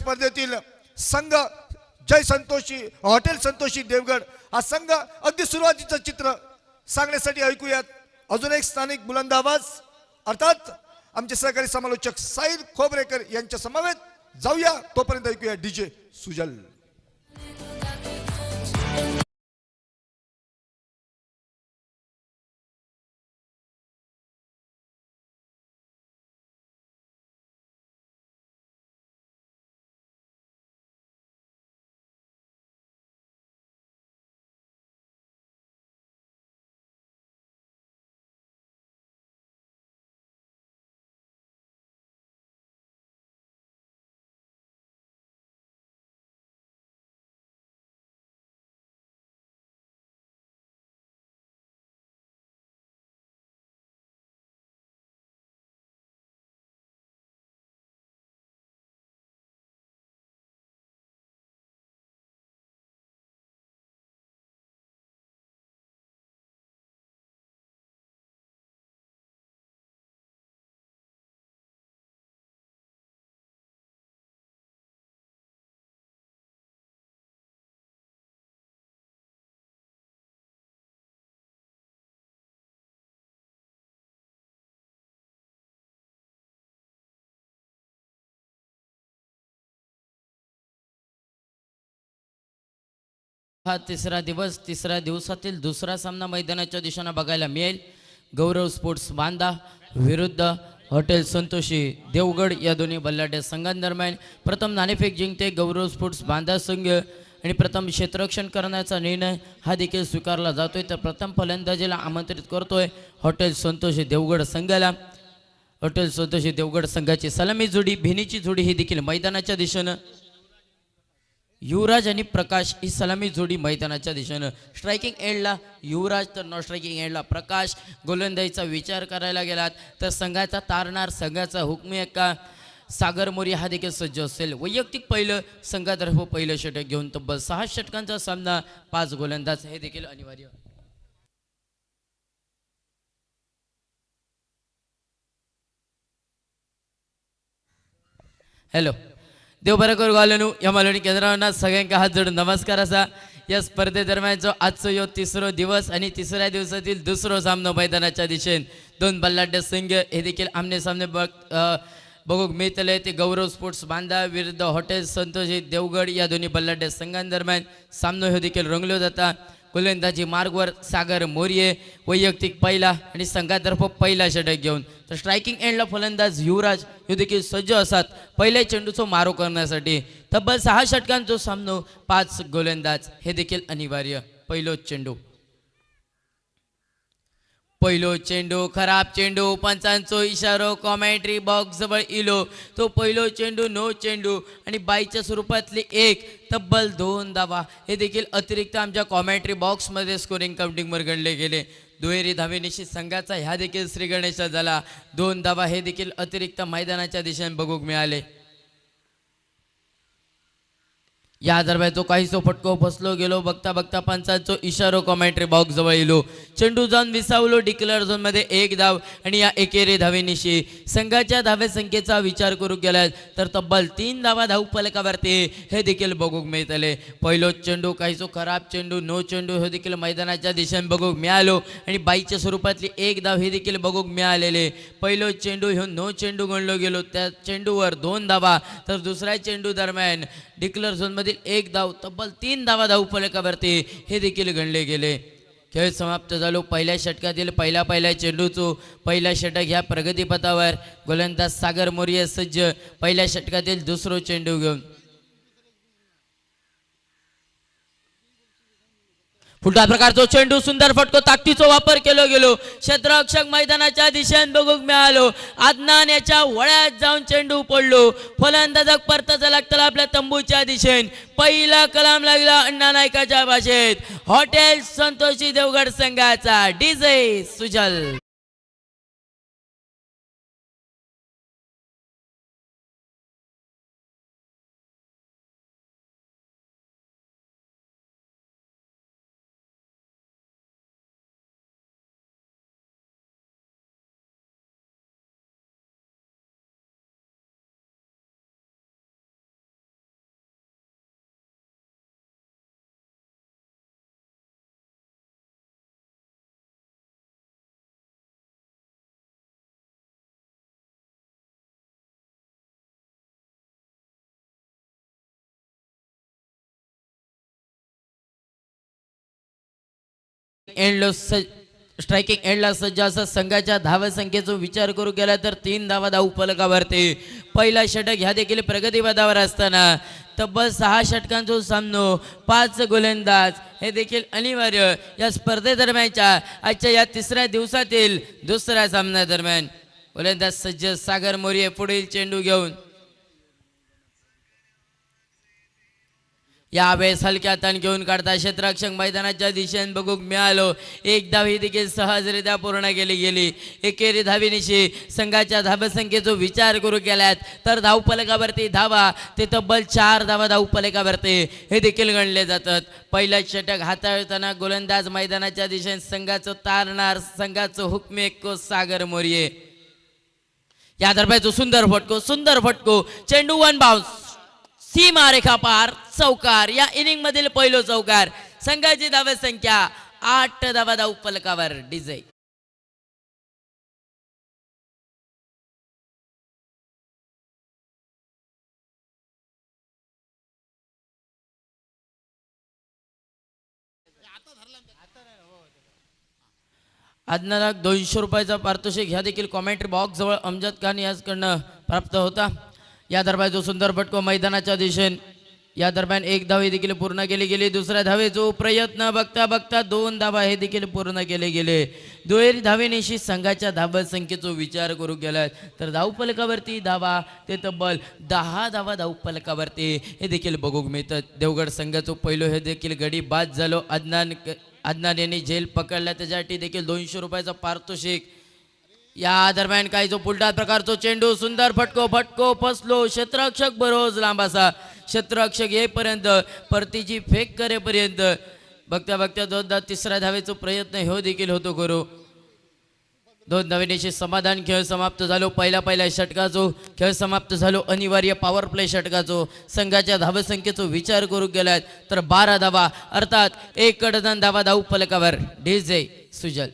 स्पर्धेतील संघ जय संतोषी हॉटेल संतोषी देवगड हा संघ अगदी सुरुवातीचं चित्र सांगण्यासाठी ऐकूयात अजून एक स्थानिक बुलंद आवाज अर्थात आमचे सहकारी समालोचक साहिल खोबरेकर यांच्या समवेत जाऊया तोपर्यंत ऐकूया डीजे सुजल। हा तिसरा दिवसातील दुसरा सामना मैदानाच्या दिशेने बघायला मिळेल। गौरव स्पोर्ट्स बांदा विरुद्ध हॉटेल संतोषी देवगड या दोन्ही बल्लाढ्य संघांदरम्यान प्रथम नाणेफेक जिंकते गौरव स्पोर्ट्स बांदा संघ आणि प्रथम क्षेत्ररक्षण करण्याचा निर्णय हा देखील स्वीकारला जातोय। तर प्रथम फलंदाजीला आमंत्रित करतोय हॉटेल संतोषी देवगड संघाला। हॉटेल संतोषी देवगड संघाची सलामी जोडी भिनीची जोडी ही देखील मैदानाच्या दिशेने युवराज आणि प्रकाश ही सलामी जोडी मैदानाच्या दिशेने स्ट्रायकिंग एंडला युवराज तर नॉन स्ट्रायकिंग एंडला प्रकाश। गोलंदाजीचा विचार करायला गेलात तर संघाचा तारणार संघाचा हुकमी एक्का सागर मोरी हा देखील सज्ज असेल। वैयक्तिक पहिलं संघातर्फे पहिलं षटक घेऊन तब्बल 6 षटकांचा सामना 5 गोलंदाज हे देखील अनिवार्य। हॅलो देव बरं करू घालून या मालवणी केंद्रावर सगळ्यांका हात जोडून नमस्कार असा। या स्पर्धेदरम्यानचो आजचो यो तिसरो दिवस आणि तिसऱ्या दिवसातील दुसरो सामनो मैदानाच्या दिशेन दोन बल्लाढ्य संघ हे देखील आमने सामने बघूक मिळतले। ते गौरव स्पोर्ट्स बांदा विरुद्ध हॉटेल संतोषी देवगड या दोन्ही बल्लाढ्य संघांदरम्यान सामनो हे देखील रंगलो जाता। गोलंदाजी मार्गवर सागर मोरिये वैयक्तिक पहिला आणि संघातर्फे पहिला षटक घेऊन तर स्ट्रायकिंग एंडला फलंदाज युवराज हे देखील सज्ज असतात पहिल्या चेंडूचो मारो करण्यासाठी। तब्बल 6 षटकांचो सामनो 5 गोलंदाज हे देखील अनिवार्य। पहिलो चेंडू खराब चेंडू पंचांचो इशारो कॉमेंट्री बॉक्स जवळ इलो तो पहिलो चेंडू नो चेंडू आणि बाईच्या स्वरूपातली एक तब्बल 2 धावा हे देखील अतिरिक्त आमच्या कॉमेंट्री बॉक्समध्ये स्कोरिंग काउंटिंगवर गणले गेले। दुहेरी धावेनिशी संघाचा ह्या देखील श्री गणेश झाला। 2 धावा हे देखील अतिरिक्त मैदानाच्या दिशेने बघूक मिळाले। या दरम्यान तो काहीसो फटको फसलो गेलो बघता बघता पंचांचो इशारो कॉमेंट्री बॉक्स जवळ येलो चेंडू जाऊन विसावलो डिक्लेअर झोन मध्ये 1 धाव आणि या एकेरी धावेनिशी संघाच्या धावे संख्येचा विचार करू गेला तर तब्बल 3 धावा धाव फलकावरती हे देखील बघूक मिळतले। पहिलो चेंडू काहीसो खराब चेंडू नो चेंडू हे देखील मैदानाच्या दिशेने बघूक मिळालो आणि बाईच्या स्वरूपातली 1 धाव हे देखील बघूक मिळालेले। पहिलो चेंडू ह्यो नो चेंडू गणलो गेलो त्या चेंडूवर 2 धावा तर दुसऱ्या चेंडू दरम्यान डिक्लेअर झोन मध्ये 1 धाव तब्बल 3 धावा धाव फलकावरती हे देखील गणले गेले। खेळ समाप्त झालो। पहिल्या षटकातील पहिल्या चेंडूचो पहिला षटक ह्या प्रगतीपथावर गोलंदाज सागर मोरिये सज्ज पहिल्या षटकातील दुसरो चेंडू घेऊन पुढच्या प्रकारचो चेंडू सुंदर फटको ताकदीचो वापर केलो गेलो क्षेत्ररक्षक मैदानाच्या दिशेने बघूक मिळालो आदनान याच्या वळ्यात जाऊन चेंडू पडलो फलंदाजक परताचा लागतला आपल्या तंबूच्या दिशेने पहिला कलाम लागला अण्णा नायकाच्या भाषेत हॉटेल संतोषी देवगड संघाचा डीजे सुजल। एंडला सज्ज असं संघाच्या धाव संख्येचा विचार करू गेला तर 3 धावा धाव फलकावरती. पहिला षटक ह्या देखील प्रगतीपदावर असताना तब्बल 6 षटकांचा सामनो 5 गोलंदाज हे देखील अनिवार्य या स्पर्धेदरम्यानच्या आजच्या या तिसऱ्या दिवसातील दुसऱ्या सामन्यादरम्यान. गोलंदाज सज्ज सागर मोरे पुढील चेंडू घेऊन यावेळेस हलक्या ताण घेऊन काढता क्षेत्ररक्षक मैदानाच्या दिशेने बघू मिळालो. एक धाव ही देखील सहजरित्या पूर्ण केली गेली. एकेरी धावेनिशी संघाच्या धावसंख्येचा विचार करू गेल्यात तर धावफलकावरती धावा ते तब्बल 4 धावा धावफलकावरती हे देखील गणले जातात. पहिला षटक हाताळताना गोलंदाज मैदानाच्या दिशेने संघाचं तारणार संघाचं हुकमेक सागर मोरे. या दरम्यान सुंदर फटको चेंडू वन बाउन्स सीमा रेखा पार चौकार. या इनिंग मधील पहिलो चौकार. संघाची धाव संख्या 8 धावा धाव फलकावर. डीजे आदनाला 200 रुपयाचा पारितोषिक ह्या देखील कॉमेंट्री बॉक्स जवळ अमजद खान याचकडनं प्राप्त होता. या दरम्यान जो सुंदर फटको मैदानाच्या दिशेने. या दरम्यान एक धाव देखील पूर्ण केली गेली. दुसऱ्या धावेचा प्रयत्न बघता 2 धावा हे देखील पूर्ण केले गेले. दुहेरी धावेनिशी संघाच्या धाव संख्येचा विचार करू गेला तर धावफलकावरती धावा ते तब्बल 10 धावा धावफलकावरती हे देखील बघू मिळतात. देवगड संघाचं पहिलं हे देखील गडी बाद झालो. अदनान यांनी झेल पकडला त्याच्यासाठी देखील 200 रुपयाचा पारितोषिक. या दरम्यान काही जो पुलटा प्रकारचा चेंडू सुंदर फटको फसलो. क्षेत्ररक्षक बरोज लांब असा क्षेत्ररक्षक येईपर्यंत परतीची फेक करेपर्यंत बघता दोनदा तिसऱ्या धावेचा प्रयत्न हो देखील होतो करू. 2 धावेनिशी समाधान. खेळ समाप्त झालो. पहिल्या षटकाचो खेळ समाप्त झालो. अनिवार्य पॉवर प्ले षटकाचो संघाच्या धावसंख्येचा विचार करू गेलात तर 12 धावा अर्थात 1 कडदान धावा धाव फलकावर. डीजे सुजल.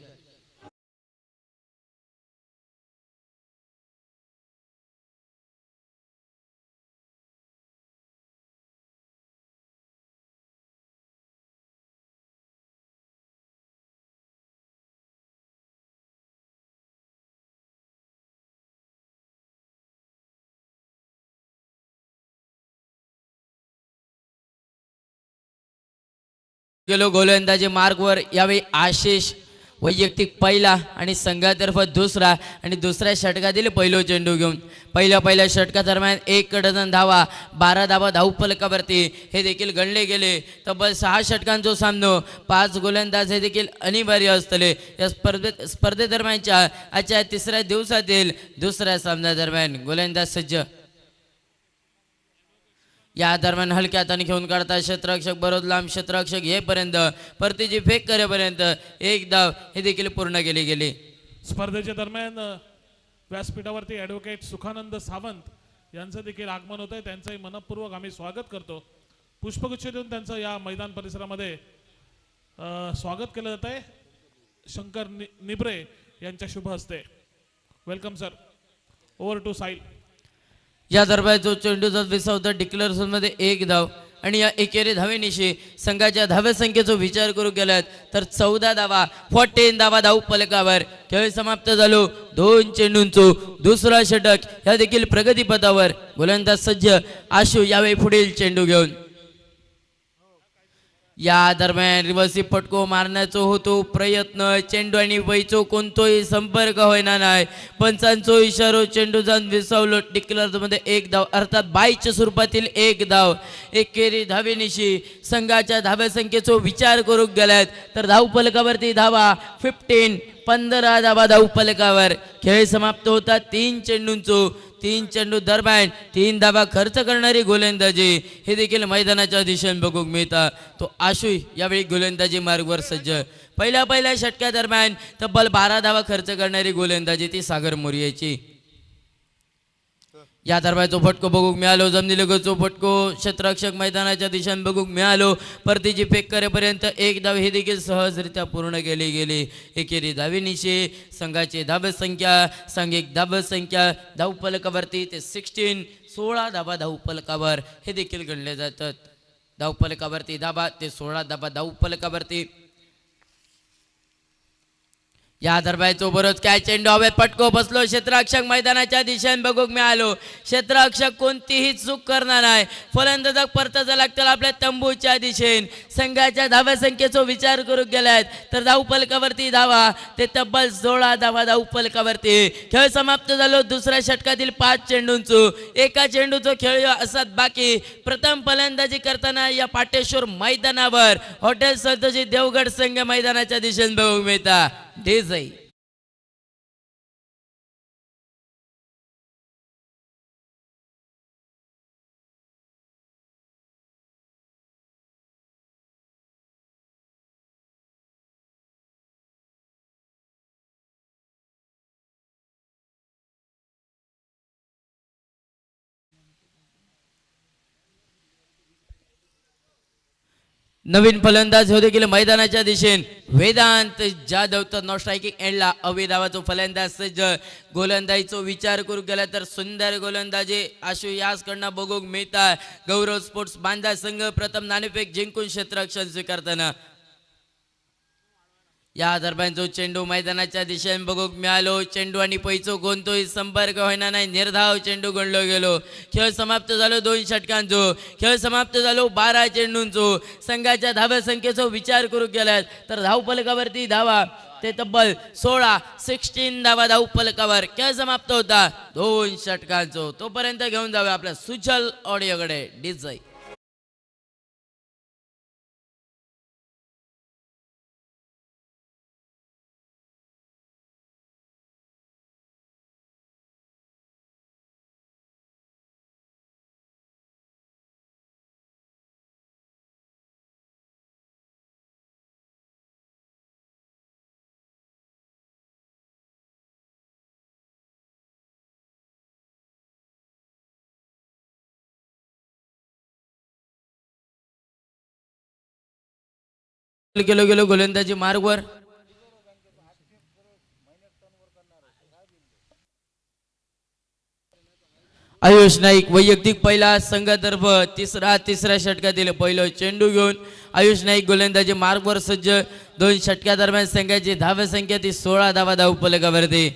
गेलो गोलंदाजी मार्गवर. यावेळी आशिष वैयक्तिक पहिला आणि संघातर्फे दुसरा आणि दुसऱ्या षटकातील पहिलो चेंडू घेऊन पहिल्या षटकादरम्यान 1 कडदान धावा 12 धावा धावफलकावरती हे देखील गणले गेले. तब्बल 6 षटकांचा सामनो 5 गोलंदाज हे देखील अनिवार्य असतले. या स्पर्धेदरम्यानच्या आजच्या तिसऱ्या दिवसातील दुसऱ्या सामन्यादरम्यान. गोलंदाज सज्ज. या दरम्यान हलक्या हाताने घेऊन काढता क्षेत्ररक्षक बरोबर लांब क्षेत्ररक्षक येईपर्यंत परतीची फेक करेपर्यंत 1 धाव हे देखील पूर्ण केली गेली. स्पर्धेच्या दरम्यान व्यासपीठावरती ॲडव्होकेट सुखानंद सावंत यांचं देखील आगमन होत आहे. त्यांचंही मनपूर्वक आम्ही स्वागत करतो. पुष्पगुच्छ देऊन त्यांचं या मैदान परिसरामध्ये स्वागत केलं जात आहे. शंकर निब्रे यांच्या शुभ हस्ते. Welcome sir. ओव्हर टू साईल. या दरम्यान जो चेंडूचा विसावता डिक्लेअर झोनमध्ये 1 धाव आणि या एकेरी धावेनिशी संघाच्या धावसंख्येचा विचार करू गेलात तर 14 धावा 14 धावा धाव फलकावर. खेळ समाप्त झालो. 2 चेंडूंचो दुसरा षटक ह्या देखील प्रगतीपथावर. गोलंदाज सज्ज आशू यावेळी पुढील चेंडू घेऊन. या दरम्यान रिव्हर्सी फटको मारण्याचा होतो प्रयत्न. चेंडू आणि वैचो कोणतोही संपर्क होईना नाही. पंचांचो इशारो. चेंडू जाऊन विसावलो. डिक्लेअर मध्ये 1 धाव अर्थात 22 स्वरूपातील 1 धाव. एकेरी धावेनिशी संघाच्या धावसंख्येचा विचार करू गेल्यात तर धावफलकावरती धावा 15 धावा धावफलकावर. खेळ समाप्त होता. 3 चेंडूंचो 3 चेंडू दरम्यान 3 धावा खर्च करणारी गोलंदाजी हे देखील मैदानाच्या दिशेने बघू मिळतात. तो आशू यावेळी गोलंदाजी मार्गवर सज्ज. पहिल्या षटकादरम्यान तब्बल 12 धावा खर्च करणारी गोलंदाजी ती सागर मोरियाची. या दरम्यान जो फटको बघूक मिळालो. जमिनीलगतचो फटको क्षेत्ररक्षक मैदानाच्या दिशेने बघूक मिळालो. परतीची फेक करेपर्यंत 1 धाव हे देखील सहजरित्या पूर्ण केली गेली. एकेरी धावेनिशी संघाची धावसंख्या सांघिक धावसंख्या धावफलकावरती ते 16 धावा धावफलकावर हे देखील गणले जातात. धावफलकावरती धावा ते 16 धावा धावफलकावरती. या दरम्यान बरोच काय चेंडू हवेत पटको बसलो क्षेत्ररक्षक मैदानाच्या दिशेने बघूक मिळालो. क्षेत्ररक्षक कोणतीही चूक करणार नाही. फलंदाजाक परतायला लागतील आपल्या तंबूच्या दिशेने. संघाच्या धावा संख्येचा विचार करू गेल्यात तर धाव फलकावरती धावा ते तब्बल 16 धावा धाव फलकावरती. खेळ समाप्त झालो. दुसऱ्या षटकातील 5 चेंडूंचो एका चेंडूचो खेळ असत बाकी. प्रथम फलंदाजी करताना या पाटेश्वर मैदानावर हॉटेल संतोषी देवगड संघ मैदानाच्या दिशेने बघूक मिळता. डेझाई नवीन फलंदाज हो देखील मैदानाच्या दिशेने वेदांत जाधव तर नो स्ट्रायकिंग एंडला अविधावाचो फलंदाज सज्ज. गोलंदाजीचो विचार करू गेला तर सुंदर गोलंदाजी आशु यासकडनं बघूक मिळता. गौरव स्पोर्ट्स बांधा संघ प्रथम नाणेफेक जिंकून क्षेत्ररक्षण स्वीकारताना. या दरम्यान जो चेंडू मैदानाच्या दिशेने बघूक मिळालो. चेंडू आणि पैचो कोणतोही संपर्क होईना नाही. निर्धाव चेंडू गणलो गेलो. खेळ समाप्त झालो 2 षटकांचो. खेळ समाप्त झालो 12 चेंडूंचो. संघाच्या धावा संख्येचा विचार करू गेल्यात तर धाव फलकावरती धावा ते तब्बल 16 धावा धाव फलकावर. खेळ समाप्त होता 2 षटकांचो. तोपर्यंत घेऊन जाऊया आपल्या सुचल ऑडिओकडे. डिझाई गेलो गेलो गोलंदाजी मार्गवर. आयुष नाईक वैयक्तिक पहिला संघातर्फे तिसऱ्या षटकातील पहिलो चेंडू घेऊन आयुष नाईक गोलंदाजी मार्गवर सज्ज. 2 षटकादरम्यान संघाची धावा संख्या ती 16 धावा धाव फलकावरती.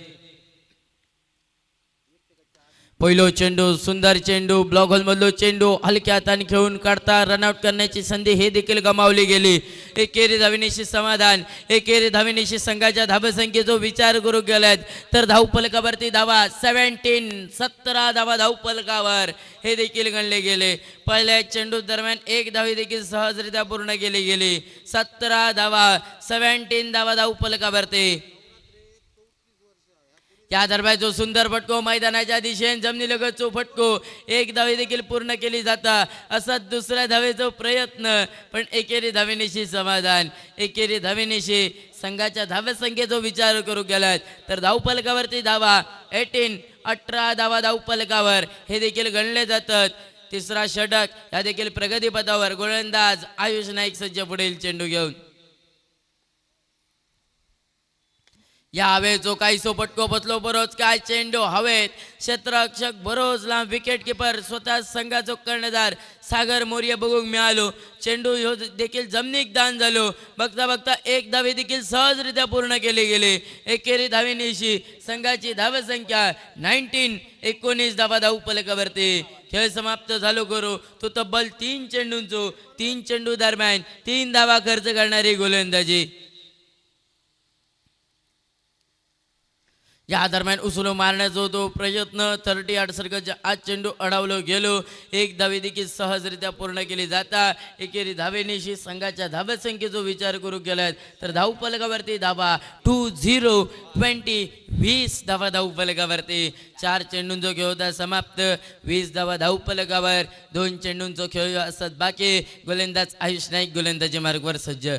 पहिलो चेंडू सुंदर चेंडू ब्लॉक होल मधलो चेंडू हलक्या हाताने खेळून काढता रनआउट करण्याची संधी हे देखील गमावली गेली. एकेरी धावेनिशी समाधान. एकेरी धावेनिशी संघाच्या धावा संख्येचा विचार करू गेल्यात तर धाव फलकावरती धावा 17 धावा धाव फलकावर हे देखील गणले गेले. पहिल्या चेंडू दरम्यान 1 धाव देखील सहजरित्या पूर्ण केली गेली. 17 धावा 17 धावा धाव फलकावरती. या दरम्यान जो सुंदर फटको मैदानाच्या दिशेने जमिनीलगतचो फटको 1 धावे देखील पूर्ण केली जाता. असा दुसऱ्या धावेचा प्रयत्न पण एकेरी धावेनिशी समाधान. एकेरी धावेनिशी संघाच्या धावा संख्येचा विचार करू गेलात तर धाव फलकावरती धावा 18 धावा धाव फलकावर हे देखील गणले जातात. तिसरा षटक या देखील प्रगतीपथावर. गोलंदाज आयुष नाईक सज्ज पुढील चेंडू घेऊन. या हवेत जो काही फटको बसलो बरोच काय चेंडू हवेत. क्षेत्ररक्षक बरोच लांब विकेट किपर स्वतः संघाचो कर्णधार सागर मोर्या बघूक मिळालो. चेंडू ह्यो देखील जमनीक दान झालो. बघता बघता 1 धावे देखील सहजरित्या पूर्ण केले गेले. एकेरी धावेनिशी संघाची धावा संख्या 19 धावा धाव फलकावरती. खेळ समाप्त झालो करू तो तब्बल 3 चेंडूंचो 3 चेंडू दरम्यान 3 धावा खर्च करणारी गोलंदाजी. या दरम्यान उचलून मारण्याचा तो प्रयत्न 38 सर्कलच्या आज चेंडू अडवलो गेलो. 1 धावे देखील सहजरित्या पूर्ण केली जाता. एकेरी धावेनिशी संघाच्या धावा संख्येचा विचार करू गेलात तर धाव फलकावरती धावा 20 धावा धाव फलकावरती. 4 चेंडूंचो खेळ होता समाप्त. 20 धावा धाव फलकावर. 2 चेंडूंचो खेळ असत बाकी. गोलंदाज आयुष नाईक गोलंदाजी मार्गवर सज्ज.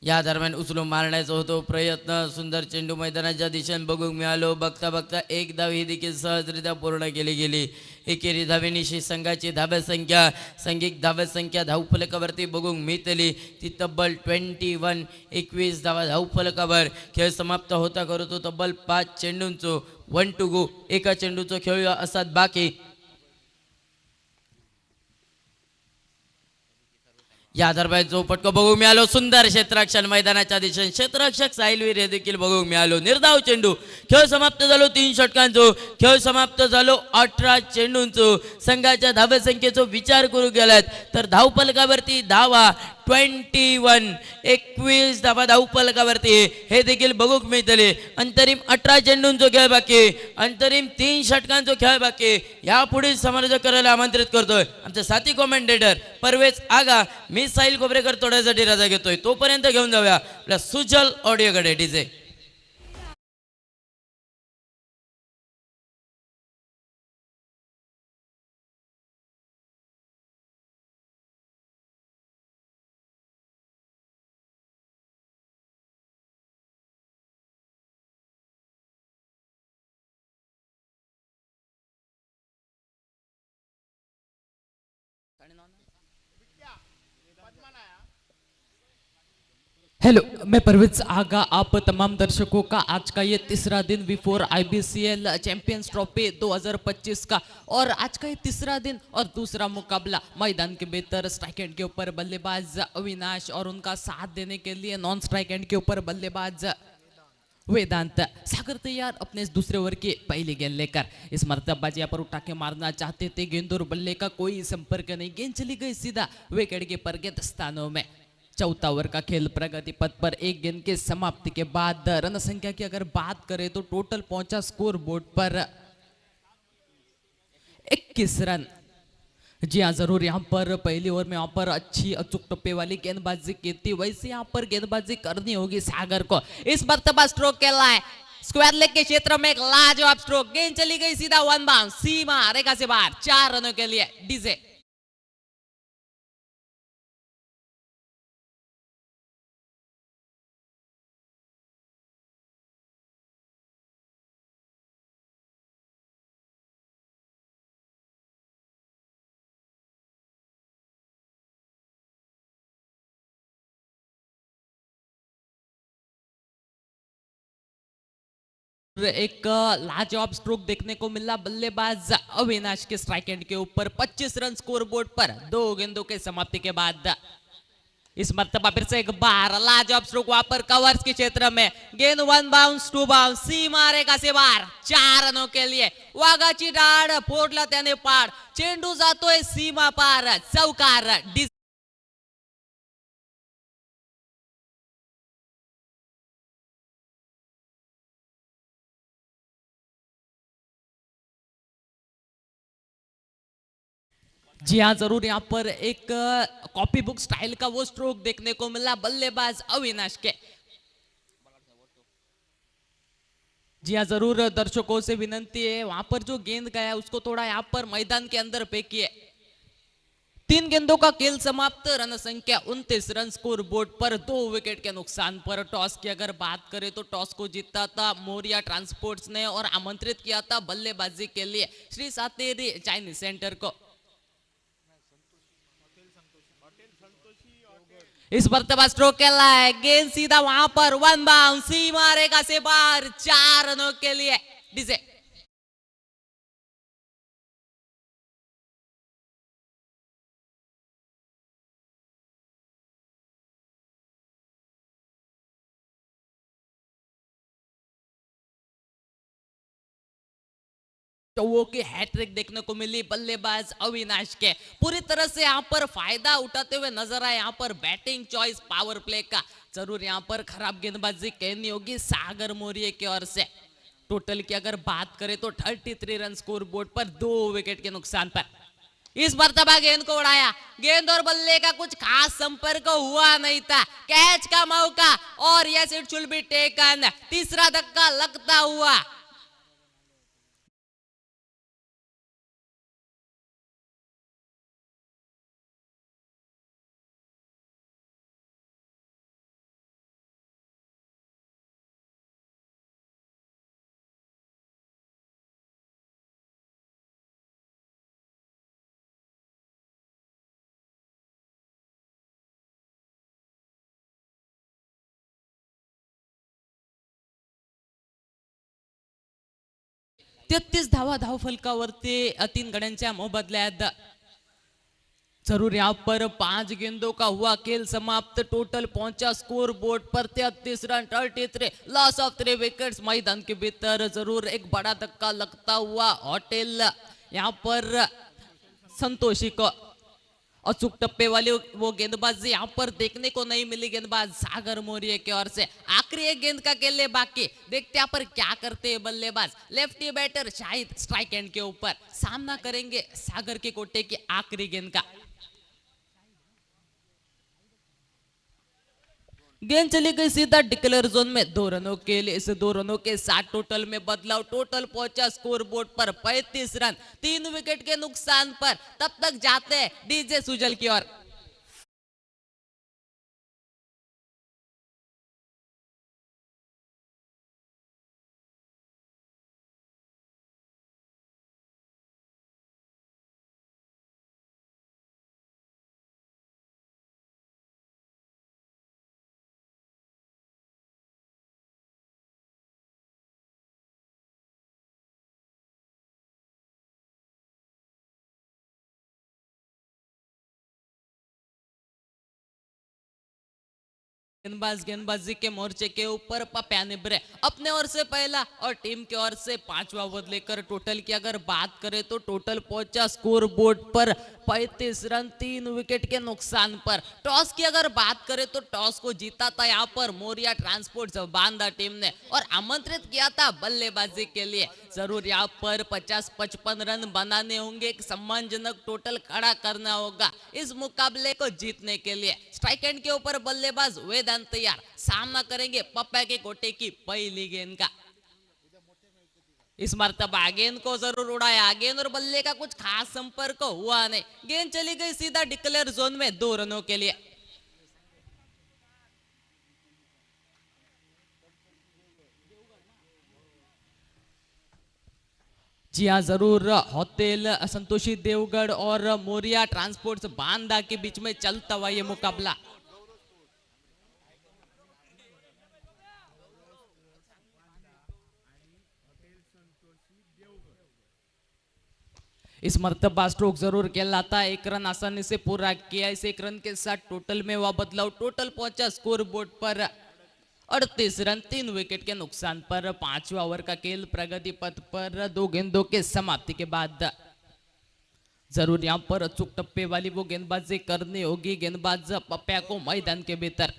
या दरम्यान उचलून मारण्याचा होतो प्रयत्न. सुंदर चेंडू मैदानाच्या दिशेने बघूक मिळालो. बघता बघता 1 धाव ही देखील सहजरित्या पूर्ण केली गेली. एकेरी धावेनिशी संघाची धावा संख्या संघिक धावा संख्या धाव फलकावरती बघूक मिळतली ती तब्बल 21 धावा धाव फलकावर. खेळ समाप्त होता करतो तब्बल 5 चेंडूंचो 1 to go. एका चेंडूचो खेळ असत बाकी. या दरम्यान जो फटको बघू मिळालो सुंदर क्षेत्ररक्षण मैदानाच्या दिशेने क्षेत्ररक्षक साहिलवीर हे देखील बघू मिळालो. निर्धाव चेंडू खेळ समाप्त झालो 3 षटकांचो खेळ समाप्त झालो 18 चेंडूंचो. संघाच्या धाव संख्येचो विचार करू गेलात तर धावफलकावरती धावा 21 धावा धावफलकावरती हे देखील बघूक मिळतले. अंतरिम 18 चेंडूंचो खेळ बाकी, अंतरिम 3 षटकांचो खेळ बाकी. या पुढील समालोचक करायला आमंत्रित करतोय आमचे साथी कॉमेंटेटर परवेज आगा. मी साहिल खोबरेकर थोड्यासाठी रजा घेतोय, तोपर्यंत घेऊन जाऊया आपल्या सुजल ऑडिओकडे. डीजे हेलो, मैं परवेज आगा आप तमाम दर्शकों का आज का ये तीसरा दिन बिफोर IBCL चैंपियंस ट्रॉफी 2025 का, और आज का ये तीसरा दिन और दूसरा मुकाबला मैदान के भीतर स्ट्राइक एंड के ऊपर बल्लेबाज अविनाश और उनका साथ देने के लिए नॉन स्ट्राइक एंड के ऊपर बल्लेबाज वेदांत. सागर तैयार अपने इस दूसरे ओवर की पहली गेंद लेकर. इस मरतबा यहाँ पर उठा के मारना चाहते थे, गेंद और बल्ले का कोई संपर्क नहीं, गेंद चली गई सीधा विकेट के परगत स्थानों में. चौथा ओवर का खेल प्रगति पथ पर एक गेंद के समाप्ति के बाद रन संख्या की अगर बात करें तो टोटल पहुंचा स्कोर बोर्ड पर 21 रन. जी हाँ, जरूर यहाँ पर पहली ओवर में यहाँ पर अच्छी अचूक टप्पे वाली गेंदबाजी की थी, वैसे यहाँ पर गेंदबाजी करनी होगी सागर को. इस मरतबा स्ट्रोक खेला है स्क्वायर लेग के क्षेत्र में, एक लाजवाब स्ट्रोक, गेंद चली गई सीधा 1 बाउंस सीमा रेखा से बाहर 4 रनों के लिए. डीजे एक लाजवाब स्ट्रोक देखने को मिला बल्लेबाज अविनाश के स्ट्राइक एंड के ऊपर. 25 रन स्कोर बोर्ड पर 2 गेंदों के समाप्ति के बाद. इस मर्तबा फिर से एक बार लाजवाब स्ट्रोक वहां पर कवर्स के क्षेत्र में, गेंद 1 बाउंस 2 बाउंस सीमा रेखा से बाहर 4 रनों के लिए. वाघाची डाळ फोडला त्याने पाड, चेंडू जातोय सीमा पार, चौकार. जी हाँ, जरूर यहाँ पर एक कॉपी बुक स्टाइल का वो स्ट्रोक देखने को मिला बल्लेबाज अविनाश के. जी हाँ, जरूर दर्शकों से विनंती है वहां पर जो गेंद गया उसको थोड़ा यहाँ पर मैदान के अंदर फेंकिए. 3 गेंदों का खेल समाप्त, रन संख्या 29 रन स्कोर बोर्ड पर 2 विकेट के नुकसान पर. टॉस की अगर बात करें तो टॉस को जीता था मोरिया ट्रांसपोर्ट्स ने और आमंत्रित किया था बल्लेबाजी के लिए श्री सातेरी चाइनीज सेंटर को. इस मरतबा स्ट्रोक खेला है, गेंद सीधा वहां पर 1 बाउंस सीमा रेखा से बाहर 4 रनों के लिए. डीजे वो की हैट्रिक देखने को मिली बल्लेबाज अविनाश के. पूरी तरह से यहाँ पर फायदा उठाते हुए नजर आए यहाँ पर बैटिंग चॉइस पावर प्ले का. जरूर यहाँ पर खराब गेंदबाजी कहनी होगी सागर मोरिये की ओर से. टोटल की अगर बात करें तो 33 रन स्कोर बोर्ड पर 2 विकेट के नुकसान पर. इस मरतबा गेंद को उड़ाया, गेंद और बल्ले का कुछ खास संपर्क हुआ नहीं था, कैच का मौका और yes it should be taken. तीसरा धक्का लगता हुआ धावा धावफलकावरती 3 गड्यांच्या मोबदल्यात जरूर यहाँ पर 5 गेंदों का हुआ खेल समाप्त। टोटल पहुंचा स्कोर बोर्ड पर 33 रन, 33 लॉस ऑफ 3 विकेट्स। मैदान के भीतर जरूर एक बड़ा धक्का लगता हुआ होटल यहाँ पर संतोषी को अचूक टप्पे वाली वो गेंदबाजी यहाँ पर देखने को नहीं मिली। गेंदबाज सागर मौर्य की ओर से आखिरी एक गेंद का खेल बाकी, देखते यहाँ पर क्या करते हैं बल्लेबाज। Lefty batter Shahid strike end के ऊपर सामना करेंगे सागर के कोटे की आखिरी गेंद का। गेंद चली गई सीधा डिक्लेयर जोन में 2 रनों के लिए। इस 2 रनों के साथ टोटल में बदलाव। टोटल पहुंचा स्कोर बोर्ड पर 35 रन, 3 विकेट के नुकसान पर। तब तक जाते हैं डीजे सुजल की ओर। गेंदबाजी के मोर्चे के ऊपर पप्या निब्रे अपने ओर से पहला और टीम की ओर से 5वां ओवर लेकर टोटल की अगर बात करें तो टोटल पहुंचा स्कोर बोर्ड पर 35 रन, 3 विकेट के नुकसान पर। टॉस की अगर बात करें तो टॉस को जीता था यहाँ पर मोरिया ट्रांसपोर्ट बांदा टीम ने और आमंत्रित किया था बल्लेबाजी के लिए। जरूर यहाँ पर 50-55 रन बनाने होंगे, एक सम्मानजनक टोटल खड़ा करना होगा इस मुकाबले को जीतने के लिए। स्ट्राइक एंड के ऊपर बल्लेबाज वेदांत तैयार, सामना करेंगे पप्पा के कोटे की पहली गेंद का। इस मर्तबा गेंद को जरूर उड़ाया, गेंद और बल्ले का कुछ खास संपर्क हुआ नहीं। गेंद चली गई सीधा डिक्लेयर जोन में 2 रनों के लिए। जी हाँ, जरूर होटल संतोषी देवगढ़ और मोरिया ट्रांसपोर्ट्स बांदा के बीच में चलता हुआ ये मुकाबला। इस मर्तबा स्ट्रोक जरूर कहलाता है, 1 रन आसानी से पूरा किया। इस 1 रन के साथ टोटल में हुआ बदलाव। टोटल पहुंचा स्कोर बोर्ड पर 38 रन, 3 विकेट के नुकसान पर। 5वां ओवर का खेल प्रगति पथ पर 2 गेंदों के समाप्ति के बाद जरूर यहां पर अचूक टप्पे वाली वो गेंदबाजी करनी होगी गेंदबाज पप्या को मैदान के भीतर।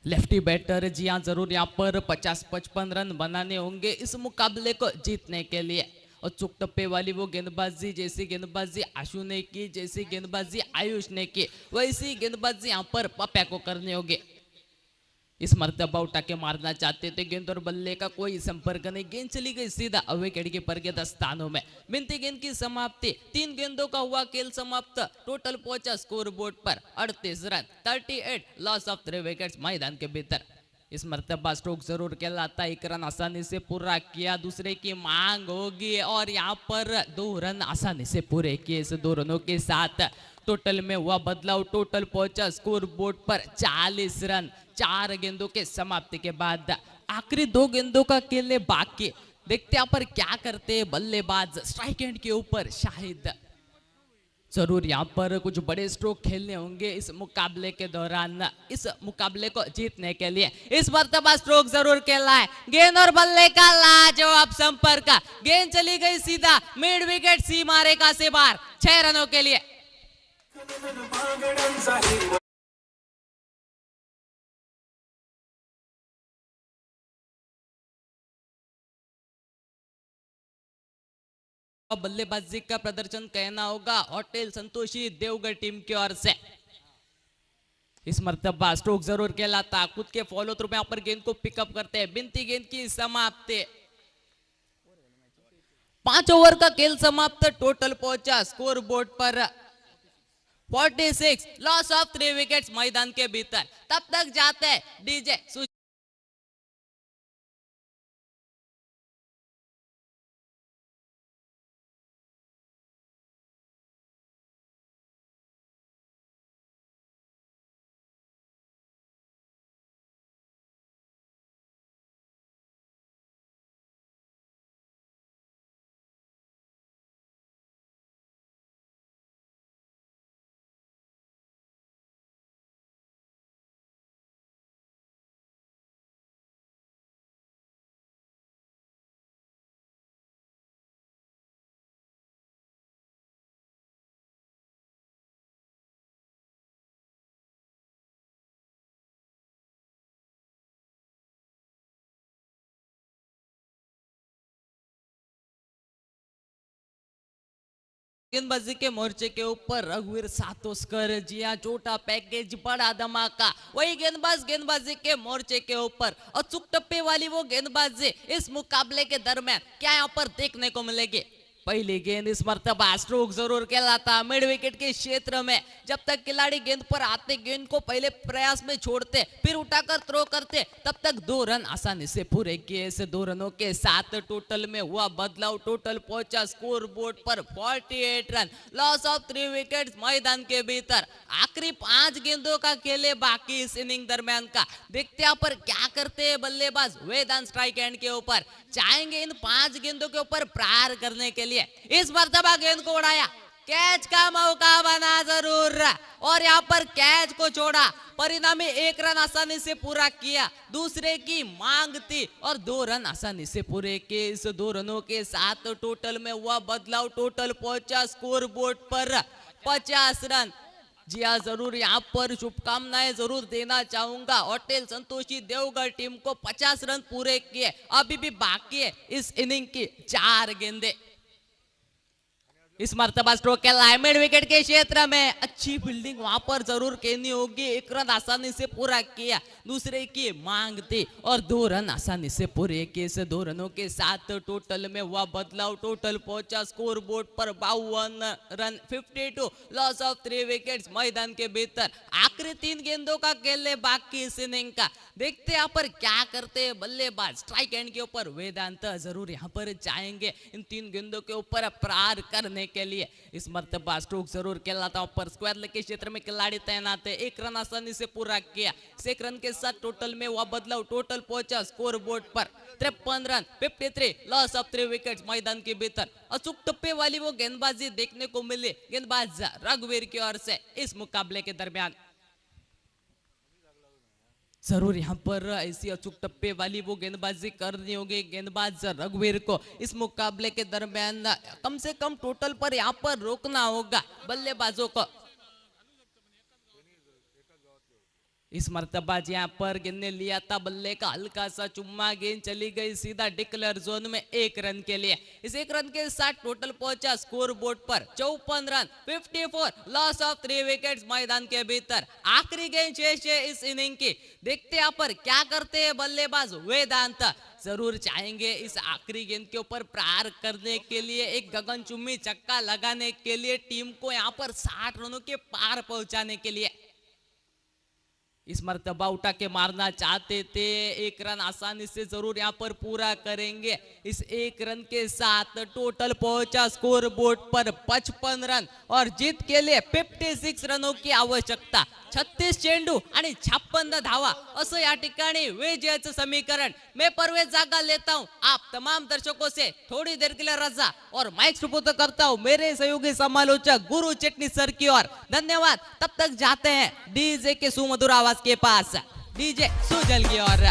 लेफ्टी बैटर जी हाँ, जरूर यहाँ पर 50-55 रन बनाने होंगे इस मुकाबले को जीतने के लिए। और चुक टप्पे वाली वो गेंदबाजी, जैसी गेंदबाजी आशु ने की, जैसी गेंदबाजी आयुष ने की, वैसी गेंदबाजी यहाँ पर पप्या को करनी होगी। इस मर्तबा उठा के मारना चाहते थे, गेंद और बल्ले का कोई संपर्क नहीं। गेंद चली गई सीधा अविकेट के पर के 10 स्थानों में। बिनती गेंद की समाप्ति, 3 गेंदों का हुआ खेल समाप्त। टोटल पहुंचा स्कोर बोर्ड पर 38 रन, 38 लॉस ऑफ 3 विकेट्स मैदान के भीतर। इस मर्तबा स्ट्रोक जरूर कहलाता, 1 रन आसानी से पूरा किया, दूसरे की मांग होगी और यहाँ पर 2 रन आसानी से पूरे किए। इस 2 रनों के साथ टोटल में हुआ बदलाव। टोटल पहुंचा स्कोर बोर्ड पर 40 रन, 4 गेंदों के समाप्ति के बाद। आखिरी 2 गेंदों का खेलने बाकी, देखते यहाँ पर क्या करते हैं बल्लेबाज। स्ट्राइक एंड के ऊपर शाहिद, जरूर यहाँ पर कुछ बड़े स्ट्रोक खेलने होंगे इस मुकाबले के दौरान, इस मुकाबले को जीतने के लिए। इस मर्तबा स्ट्रोक जरूर खेलना है, गेंद और बल्ले का लाजवाब संपर्क। गेंद चली गई सीधा मिड विकेट सीमा रेखा से बाहर, 6 रनों के लिए। बल्लेबाजी का प्रदर्शन कहना होगा होटल संतोषी देवगढ़ टीम की ओर से। इस मर्तबा स्ट्रोक जरूर कहलाता, खुद के फॉलो थ्रू में यहाँ पर गेंद को पिकअप करते हैं। बिनती गेंद की समाप्ति, 5 ओवर का खेल समाप्त। टोटल पहुंचा स्कोर बोर्ड पर 46 लॉस ऑफ 3 विकेट्स मैदान के भीतर। तब तक जाते हैं डीजे गेंदबाजी के मोर्चे के ऊपर रघुवीर सातोस्कर, जी हाँ, छोटा पैकेज बड़ा धमाका। वही गेंदबाजी के मोर्चे के ऊपर अचूक टप्पे वाली वो गेंदबाजी इस मुकाबले के दरमियान क्या यहाँ पर देखने को मिलेगी। पहली गेंद इस मर्तबा स्ट्रोक जरूर कहलाता मिड विकेट के क्षेत्र में। जब तक खिलाड़ी गेंद पर आते, गेंद को पहले प्रयास में छोड़ते, फिर उठाकर थ्रो करते, तब तक 2 रन आसानी से पूरे किए। इस 2 रनों के साथ टोटल में हुआ बदलाव, टोटल पहुंचा स्कोर बोर्ड पर 48 रन, लॉस ऑफ 3 विकेट्स मैदान के भीतर। आखिरी 5 गेंदों का खेले बाकी इस इनिंग दरमियान का। देखते हैं पर क्या करते हैं बल्लेबाज वेदांत स्ट्राइक एंड के ऊपर। चाहेंगे इन 5 गेंदों के ऊपर प्रहार करने के लिए। इस मर्तबा गेंद को उड़ाया, कैच का मौका बना जरूर और यहाँ पर कैच को छोड़ा। परिणामी 1 रन आसानी से पूरा किया, दूसरे की मांग थी और 2 रन आसानी से पूरे किए। इस 2 रनों के साथ टोटल में हुआ बदलाव, टोटल पहुंचा स्कोर बोर्ड पर 50 रन। जी हाँ, जरूर यहाँ पर शुभकामनाएं जरूर देना चाहूंगा होटल संतोषी देवगढ़ टीम को। 50 रन पूरे किए, अभी भी बाकी है इस इनिंग की 4 गेंदे। इस मर्तबा स्ट्रोक के लाइमेड विकेट के क्षेत्र में अच्छी फील्डिंग वहां पर जरूर कहनी होगी। 1 रन आसानी से पूरा किया, दूसरे की मांग थी और 2 रन आसानी से पूरे किए। इस 2 रनों के साथ टोटल में हुआ बदलाव, टोटल पहुंचा स्कोर बोर्ड पर 52 रन, 52 लॉस ऑफ 3 विकेट्स मैदान के भीतर। आखिरी 3 गेंदों का खेलने बाकी इस इनिंग का। देखते यहाँ पर क्या करते हैं बल्लेबाज। स्ट्राइक एंड के ऊपर वेदांत जरूर यहाँ पर चाहेंगे इन 3 गेंदों के ऊपर प्रहार करने के लिए। इस मर्तबा स्ट्रोक जरूर कहलाता हूं पर स्क्वायर लेग के क्षेत्र में खिलाड़ी तैनात है। 1 रन आसानी से पूरा किया। 1 रन के साथ टोटल में हुआ बदलाव, टोटल पहुंचा स्कोर बोर्ड पर 53 रन, 53 लॉस ऑफ 3 विकेट्स मैदान के भीतर। अचूक टप्पे वाली वो गेंदबाजी देखने को मिली गेंदबाज रघुवीर की ओर से इस मुकाबले के दरमियान। जरूर यहाँ पर ऐसी अचूक टप्पे वाली वो गेंदबाजी करनी होगी गेंदबाज रघुवीर को। इस मुकाबले के दरमियान कम से कम टोटल पर यहाँ पर रोकना होगा बल्लेबाजों को। इस मर्तबा यहाँ पर गेंद ने लिया था बल्ले का हल्का सा चुम्मा, गेंद चली गई सीधा डिक्लेयर जोन में 1 रन के लिए। इस 1 रन के साथ टोटल पहुंचा स्कोर बोर्ड पर 54 रन, 54 लॉस ऑफ 3 विकेट्स मैदान के भीतर। आखिरी गेंद शेष है इस इनिंग की। देखते यहाँ पर क्या करते हैं बल्लेबाज वेदांत। जरूर चाहेंगे इस आखिरी गेंद के ऊपर प्रहार करने के लिए, एक गगनचुम्बी छक्का लगाने के लिए, टीम को यहाँ पर 60 रनों के पार पहुंचाने के लिए। इस मर्तबा उठा के मारना चाहते थे, 1 रन आसानी से जरूर यहाँ पर पूरा करेंगे। इस 1 रन के साथ टोटल पहुंचा स्कोर बोर्ड पर 55 रन और जीत के लिए 56 रनों की आवश्यकता। 36 चेंडू आणि 56 धावा असं या ठिकाणी विजयाचं समीकरण। मैं परवेज जागा लेता हूं आप तमाम दर्शकों से थोड़ी देर के लिए रजा और माइक सुपुर्द करता हूं मेरे सहयोगी समालोचक गुरु चटनी सर की ओर। धन्यवाद। तब तक जाते हैं डीजे के सुमधुर आवाज के पास, डीजे सुजल की ओर।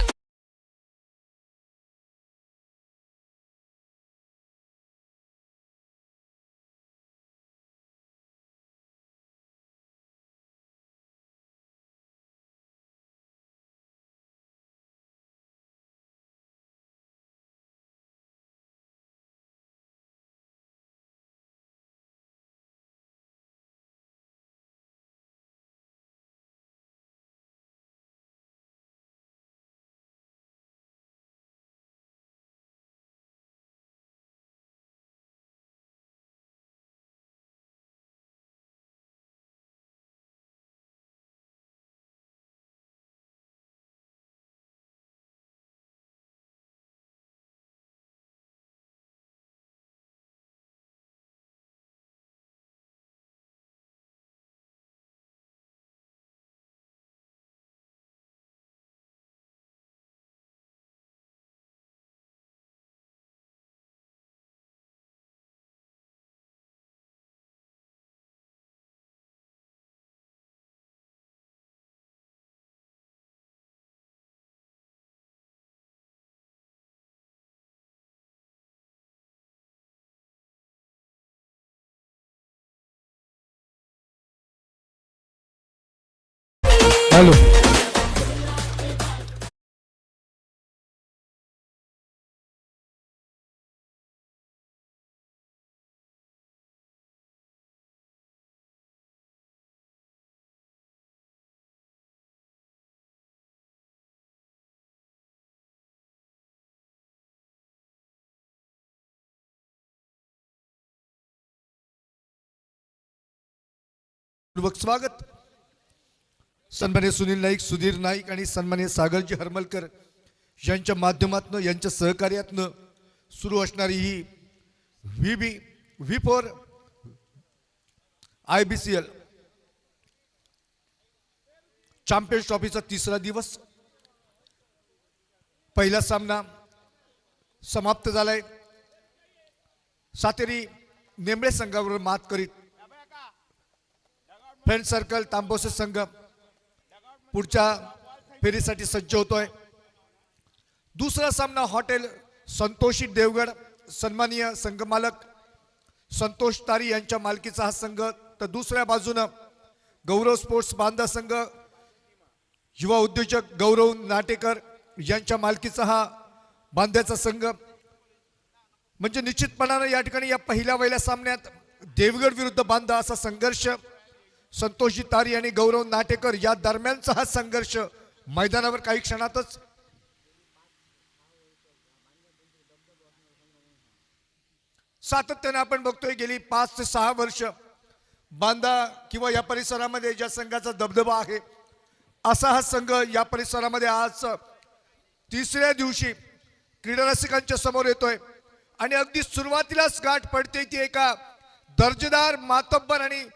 हेलो। मनपूर्वक स्वागत. सन्मान्य सुनील नाईक, सुधीर नाईक आणि सन्मान्य सागरजी हरमलकर यांच्या माध्यमातून, यांच्या सहकार्यातून सुरू असणारी ही V4 IBCL चॅम्पियन्स ट्रॉफीचा तिसरा दिवस. पहिला सामना समाप्त झालाय. सातेरी नेमळे संघावर मात करीत फ्रेंड सर्कल तांबोसे संघ पुढच्या फेरीसाठी सज्ज होतोय. दुसरा सामना हॉटेल संतोषी देवगड, सन्माननीय संघमालक संतोष तारी यांच्या मालकीचा हा संघ. तर दुसऱ्या बाजूनं गौरव स्पोर्ट्स बांधा संघ, युवा उद्योजक गौरव नाटेकर यांच्या मालकीचा हा बांध्याचा संघ. म्हणजे निश्चितपणानं या ठिकाणी या पहिल्या सामन्यात देवगड विरुद्ध बांधा असा संघर्ष, संतोषजी तारी आणि गौरव नाटेकर या दरम्यानचा हा संघर्ष मैदानावर काही क्षणातच सातत्याने आपण बघतोय. गेली 5 ते 6 वर्ष बांधा किंवा या परिसरामध्ये ज्या संघाचा दबदबा आहे असा हा संघ या परिसरामध्ये आज तिसऱ्या दिवशी क्रीडा रसिकांच्या समोर येतोय. आणि अगदी सुरुवातीलाच गाठ पडते ती एका दर्जेदार, मातब्बर आणि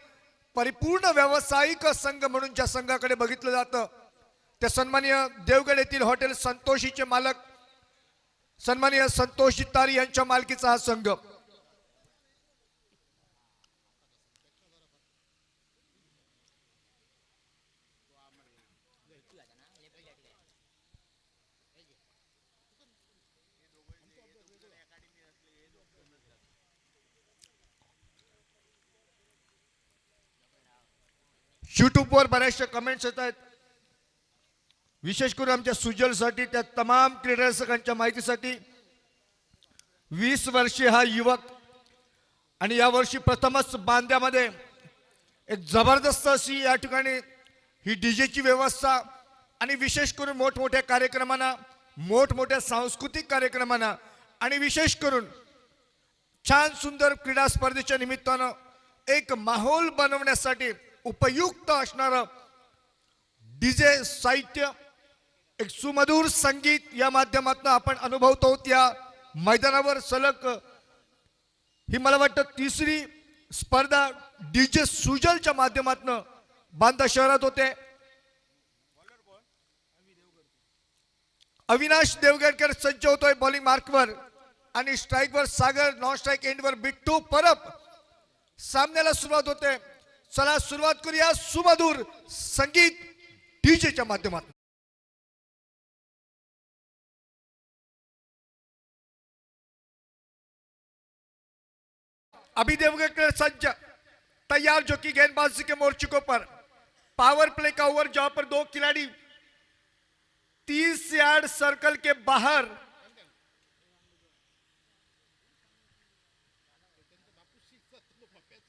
परिपूर्ण व्यावसायिक संघ म्हणून ज्या संघाकडे बघितलं जातं त्या सन्माननीय देवगड येथील हॉटेल संतोषीचे मालक सन्माननीय संतोषजी तारी यांच्या मालकीचा हा संघ. यूट्यूबवर बऱ्याचशा कमेंट्स येत आहेत, विशेष करून आमच्या सुजलसाठी, त्या तमाम क्रीडारसिकांच्या माहितीसाठी. 20 वर्षीय हा युवक आणि यावर्षी प्रथमच बांद्यामध्ये एक जबरदस्त अशी या ठिकाणी ही डीजेची व्यवस्था आणि विशेष करून मोठमोठ्या कार्यक्रमांना, मोठमोठ्या सांस्कृतिक कार्यक्रमांना आणि विशेष करून छान सुंदर क्रीडा स्पर्धेच्या निमित्तानं एक माहोल बनवण्यासाठी उपयुक्त असणारं डीजे साहित्य, एक सुमधुर संगीत या माध्यमातून आपण अनुभवतो. या मैदानावर सलग ही मला वाटतं तिसरी स्पर्धा डीजे सुजलच्या माध्यमातून बांधा शहरात होते. अविनाश देवगडकर सज्ज होतोय बॉलिंग मार्कवर आणि स्ट्राईकवर सागर, नॉन स्ट्राईक एंडवर बिट्टू परब. सामन्याला सुरुवात होते. चला सुरुवात करूया सुमधुर संगीत डीजेच्या माध्यमातून. अभी देवगढ़ सज्ज तैयार, जो कि गेंदबाजी के मोर्चों पर पावर प्ले का ओवर जहां पर 2 खिलाड़ी 30 यार्ड सर्कल के बाहर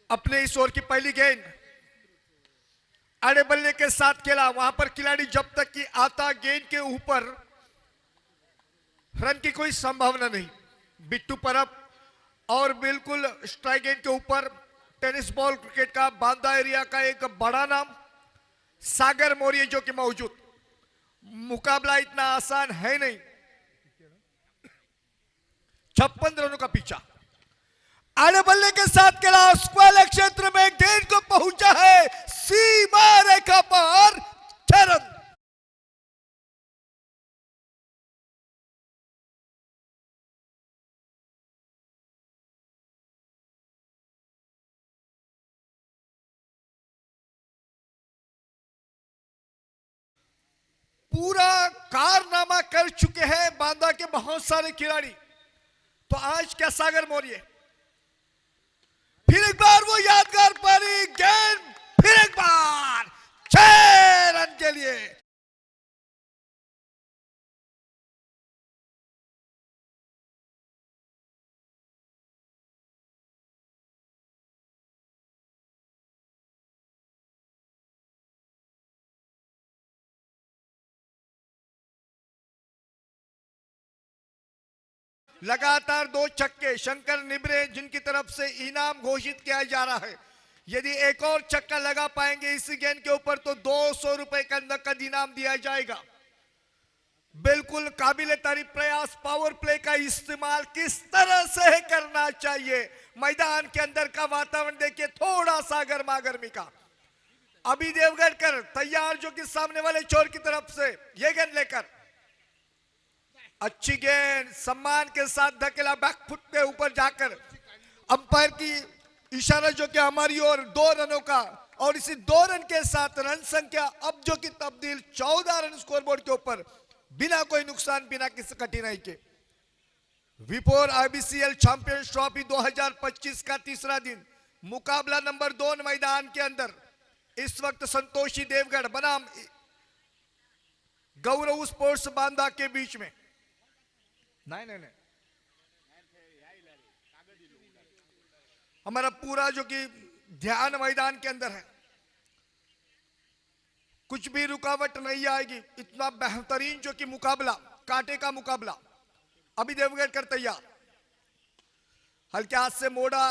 अपने इस ओवर की पहली गेंद आड़े बल्ले के साथ खेला. वहां पर खिलाड़ी जब तक कि आता गेंद के ऊपर रन की कोई संभावना नहीं. बिट्टू परब और बिल्कुल स्ट्राइक गेंद के ऊपर टेनिस बॉल क्रिकेट का बांदा एरिया का एक बड़ा नाम सागर मौर्य जो कि मौजूद. मुकाबला इतना आसान है नहीं. 56 रनों का पीछा आड़े बल्ले के साथ खेला. स्क्वायर क्षेत्र में गेंद को पहुंचा है सीमा रेखा पर 6 रन. पूरा कारनामा कर चुके हैं बांदा के बहुत सारे खिलाड़ी. तो आज क्या सागर मौर्य फिर एक बार वो यादगार पारी गेंद, फिर एक बार 6 रन के लिए. लगातार 2 छक्के शंकर निबरे जिनकी तरफ से इनाम घोषित किया जा रहा है. यदि एक और छक्का लगा पाएंगे इस गेंद के ऊपर तो 200 रुपए का नकद इनाम दिया जाएगा। बिल्कुल काबिले तारीफ प्रयास। पावर प्ले का इस्तेमाल किस तरह से करना चाहिए। मैदान के अंदर का वातावरण देखिए, थोड़ा सा गर्मा गर्मी का। अभी देवगढ़कर तैयार, जो कि सामने वाले छोर की तरफ से ये गेंद लेकर, अच्छी गेंद सम्मान के साथ धकेला बैकफुट के ऊपर जाकर। अंपायर की इशारा जो कि हमारी ओर 2 रनों का, और इसी 2 रन के साथ रन संख्या अब जो कि तब्दील 14 रन स्कोरबोर्ड के ऊपर, बिना कोई नुकसान, बिना किसी कठिनाई के। V4 IBCL चैंपियंस ट्रॉफी 2025 का तीसरा दिन, मुकाबला नंबर 2 मैदान के अंदर। इस वक्त संतोषी देवगढ़ बनाम गौरव स्पोर्ट्स बांदा के बीच में। नहीं, हमारा पूरा जो कि ध्यान मैदान के अंदर है, कुछ भी रुकावट नहीं आएगी। इतना बेहतरीन जो कि मुकाबला, कांटे का मुकाबला। अभी देवगढ़ कर तैयार, हल्के हाथ से मोड़ा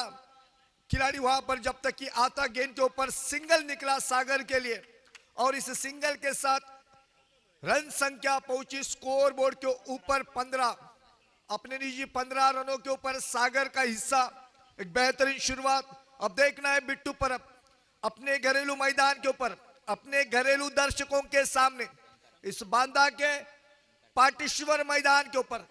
खिलाड़ी वहां पर, जब तक कि आता गेंद के ऊपर सिंगल निकला सागर के लिए, और इस सिंगल के साथ रन संख्या पहुंची स्कोर बोर्ड के ऊपर 15। अपने निजी 15 रनों के ऊपर सागर का हिस्सा। एक बेहतरीन शुरुआत। अब देखना है बिट्टू परब अपने घरेलू मैदान के ऊपर, अपने घरेलू दर्शकों के सामने, इस बांदा के पाटेश्वर मैदान के ऊपर।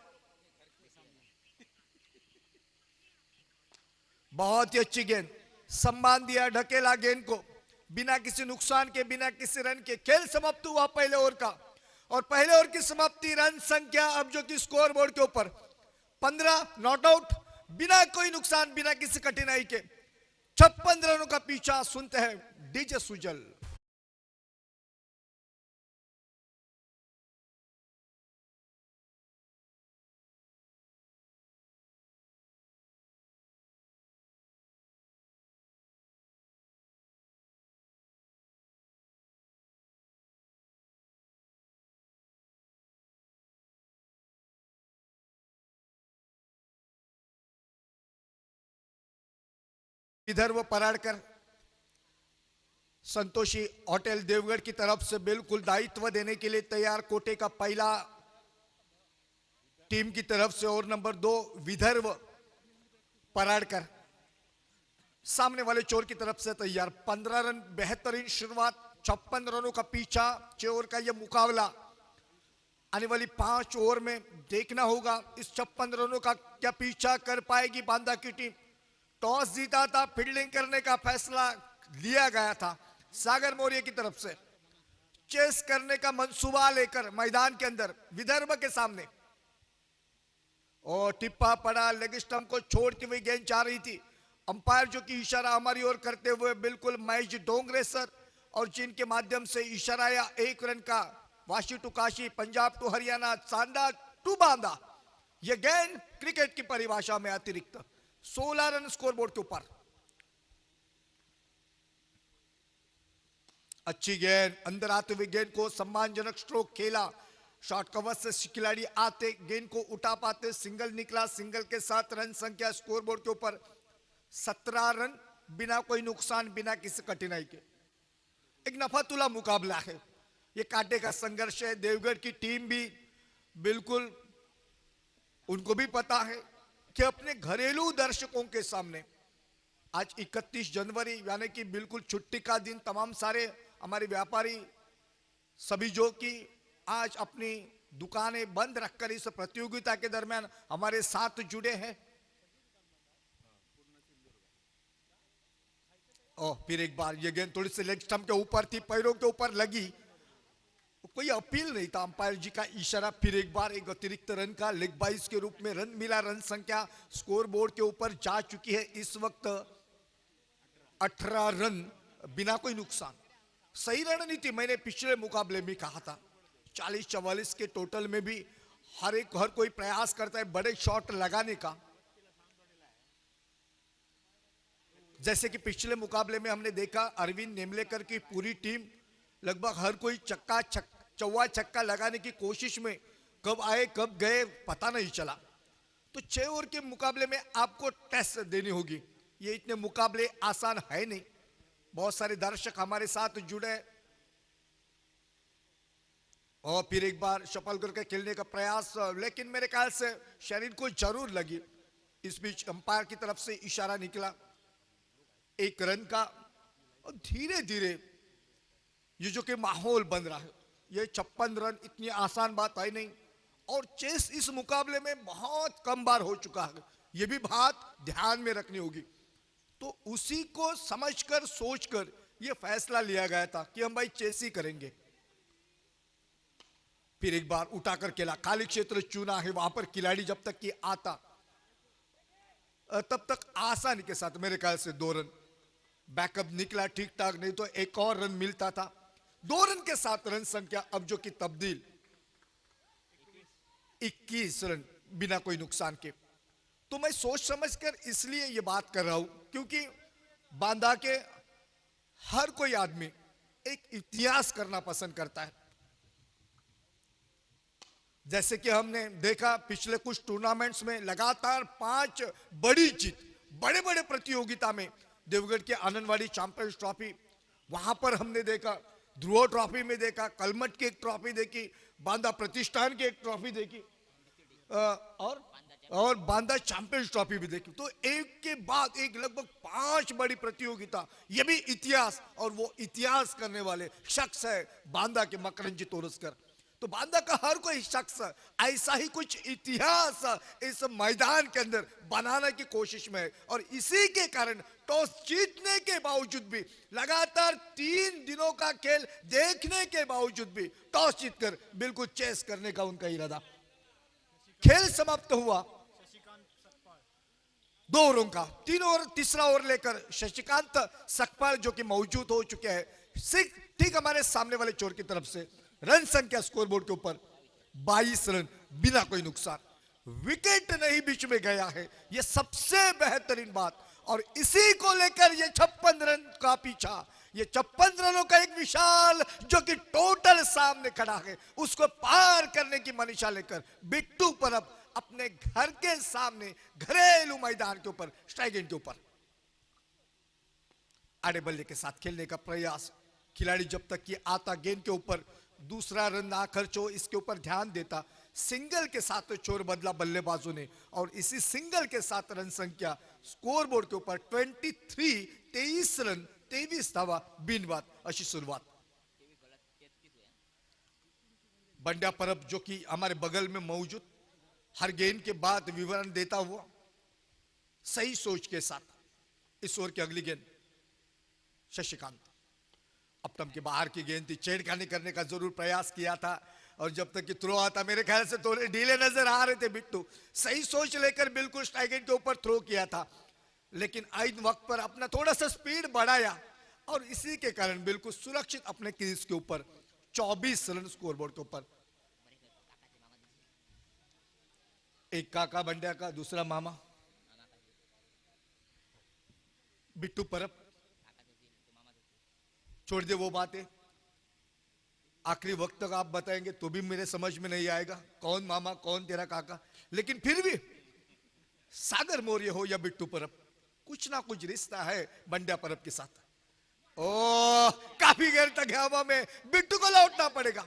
बहुत ही अच्छी गेंद, सम्मान दिया, ढकेला गेंद को बिना किसी नुकसान के, बिना किसी रन के। खेल समाप्त हुआ पहले ओवर का, और पहले ओवर की समाप्ति रन संख्या अब जो कि स्कोर बोर्ड के ऊपर 15 नॉट आउट, बिना कोई नुकसान, बिना किसी कठिनाई के 56 रनों का पीछा। सुनते हैं डीजे सुजल। इधर वो पराड़कर संतोषी होटल देवगढ़ की तरफ से बिल्कुल दायित्व देने के लिए तैयार। कोटे का पहला टीम की तरफ से, और नंबर 2 विदर्भ पराड़कर सामने वाले चोर की तरफ से तैयार। 15 रन, बेहतरीन शुरुआत, 56 रनों का पीछा। 6 ओवर का यह मुकाबला आने वाली 5 ओवर में देखना होगा इस 56 रनों का क्या पीछा कर पाएगी बांदा की टीम। टॉस जीता था, फील्डिंग करने का फैसला लिया गया था सागर मौर्य की तरफ से। चेस करने का मंसूबा लेकर मैदान के अंदर विदर्भ के सामने, और टिप्पा पड़ा, लेग स्टंप को छोड़ती हुई गेंद जा रही थी। अंपायर जो कि इशारा हमारी ओर करते हुए बिल्कुल महेश डोंगरे सर, और जिनके माध्यम से इशारा या 1 रन का Vashi to Kashi, Punjab to Haryana, Chanda to Banda. यह गेंद क्रिकेट की परिभाषा में अतिरिक्त 16 रन स्कोरबोर्ड के ऊपर। अच्छी गेंद, अंदर आते हुए गेंद को सम्मानजनक स्ट्रोक खेला। शॉर्ट कवर से खिलाड़ी आते गेंद को उठा पाते, सिंगल निकला। सिंगल के साथ रन संख्या स्कोरबोर्ड के ऊपर 17 रन, बिना कोई नुकसान, बिना किसी कठिनाई के। एक नफातुला मुकाबला है, ये कांटे का संघर्ष है। देवगढ़ की टीम भी बिल्कुल, उनको भी पता है कि अपने घरेलू दर्शकों के सामने आज 31 जनवरी यानी कि बिल्कुल छुट्टी का दिन, तमाम सारे हमारे व्यापारी सभी जो कि आज अपनी दुकानें बंद रखकर इस प्रतियोगिता के दरमियान हमारे साथ जुड़े हैं। फिर एक बार ये गेंद थोड़ी सी लेग स्टंप के ऊपर थी, पैरों के ऊपर लगी, कोई अपील नहीं था। अंपायर जी का इशारा, फिर एक बार एक अतिरिक्त रन का लेग बाइस के रूप में रन मिला। रन संख्या स्कोर बोर्ड के ऊपर जा चुकी है इस वक्त 18 रन, बिना कोई नुकसान। सही रणनीति मैंने पिछले मुकाबले में कहा था, 40-44 के टोटल में भी हर कोई प्रयास करता है बड़े शॉट लगाने का। जैसे कि पिछले मुकाबले में हमने देखा अरविंद नेमलेकर की पूरी टीम लगभग हर कोई चौवा छक्का लगाने की कोशिश में, कब आए कब गए पता नहीं चला। तो 6 ओवर के मुकाबले में आपको टेस्ट देनी होगी, ये इतने मुकाबले आसान है नहीं। बहुत सारे दर्शक हमारे साथ जुड़े और फिर एक बार शफल करके खेलने का प्रयास, लेकिन मेरे ख्याल से शरीर को जरूर लगी। इस बीच अंपायर की तरफ से इशारा निकला 1 रन का, और धीरे धीरे ये जो कि माहौल बन रहा है, ये 56 रन इतनी आसान बात है नहीं, और चेस इस मुकाबले में बहुत कम बार हो चुका है, ये भी बात ध्यान में रखनी होगी। तो उसी को समझकर सोचकर ये फैसला लिया गया था कि हम भाई चेस ही करेंगे। फिर एक बार उठाकर खेला, खाली क्षेत्र चुना है, वहां पर खिलाड़ी जब तक कि आता तब तक आसानी के साथ मेरे ख्याल से 2 रन बैकअप निकला ठीक ठाक, नहीं तो एक और रन मिलता था। 2 रन के साथ रन संख्या अब जो कि तब्दील 21 रन बिना कोई नुकसान के। तो मैं सोच समझकर इसलिए ये बात कर रहा हूं क्योंकि बांदा के हर कोई आदमी एक इतिहास करना पसंद करता है। जैसे कि हमने देखा पिछले कुछ टूर्नामेंट्स में लगातार 5 बड़ी जीत, बड़े बड़े प्रतियोगिता में, देवगढ़ के आनंदवाड़ी चैंपियंस ट्रॉफी, वहां पर हमने देखा, ध्रुव ट्रॉफी में देखा, कलमट की एक ट्रॉफी देखी, बांदा प्रतिष्ठान की एक ट्रॉफी देखी, और बांदा चैंपियंस ट्रॉफी भी देखी। तो एक के बाद एक लगभग 5 बड़ी प्रतियोगिता, ये भी इतिहास, और वो इतिहास करने वाले शख्स है बांदा के मकरंजी तोरसकर। तो बांदा का हर कोई शख्स ऐसा ही कुछ इतिहास इस मैदान के अंदर बनाने की कोशिश में है, और इसी के कारण टॉस जीतने के बावजूद भी, लगातार 3 दिनों का खेल देखने के बावजूद भी टॉस जीतकर बिल्कुल चेस करने का उनका इरादा। खेल समाप्त हुआ 2 ओवरों का, 3 ओवर, तीसरा ओवर लेकर शशिकांत सकपाल जो कि मौजूद हो चुके हैं ठीक हमारे सामने वाले चोर की तरफ से। रन संख्या स्कोरबोर्ड के ऊपर 22 रन बिना कोई नुकसान, विकेट नहीं बीच में गया है, यह सबसे बेहतरीन बात। और इसी को लेकर ये 56 रन का पीछा, ये 56 रनों का एक विशाल जो कि टोटल सामने खड़ा है, उसको पार करने की मनीषा लेकर बिट्टू परब अपने घर के सामने घरेलू मैदान के ऊपर स्ट्राइक एंड के ऊपर आड़े बल्ले के साथ खेलने का प्रयास। खिलाड़ी जब तक कि आता गेंद के ऊपर दूसरा रन ना खर्च हो, इसके ऊपर ध्यान देता। सिंगल के साथ चोर बदला बल्लेबाजों ने, और इसी सिंगल के साथ रन संख्या स्कोरबोर्ड के ऊपर 23 रन 23 धावा बिनबाद अशी सुरुवात। बंड्या परब जो कि हमारे बगल में मौजूद, हर गेंद के बाद विवरण देता हुआ सही सोच के साथ। इस ओवर की अगली गेंद शशिकांत, अपटम के बाहर की गेंद थी, छेड़खानी करने का जरूर प्रयास किया था, और जब तक कि थ्रो आता मेरे ख्याल से थोड़े ढीले नजर आ रहे थे बिट्टू, सही सोच लेकर बिल्कुल स्ट्राइक एंड के ऊपर थ्रो किया था, लेकिन आइन वक्त पर अपना थोड़ा सा स्पीड बढ़ाया, और इसी के कारण बिल्कुल सुरक्षित अपने क्रीज के ऊपर 24 रन स्कोरबोर्ड के ऊपर। एक काका बंड्या का, दूसरा मामा बिट्टू परब। छोड़ दे वो बातें, आखिरी वक्त तक आप बताएंगे तो भी मेरे समझ में नहीं आएगा कौन मामा कौन तेरा काका, लेकिन फिर भी सागर मौर्य हो या बिट्टू परब, कुछ ना कुछ रिश्ता है बंड्या परब के साथ। ओ काफी देर तक हवा में, बिट्टू को लौटना पड़ेगा।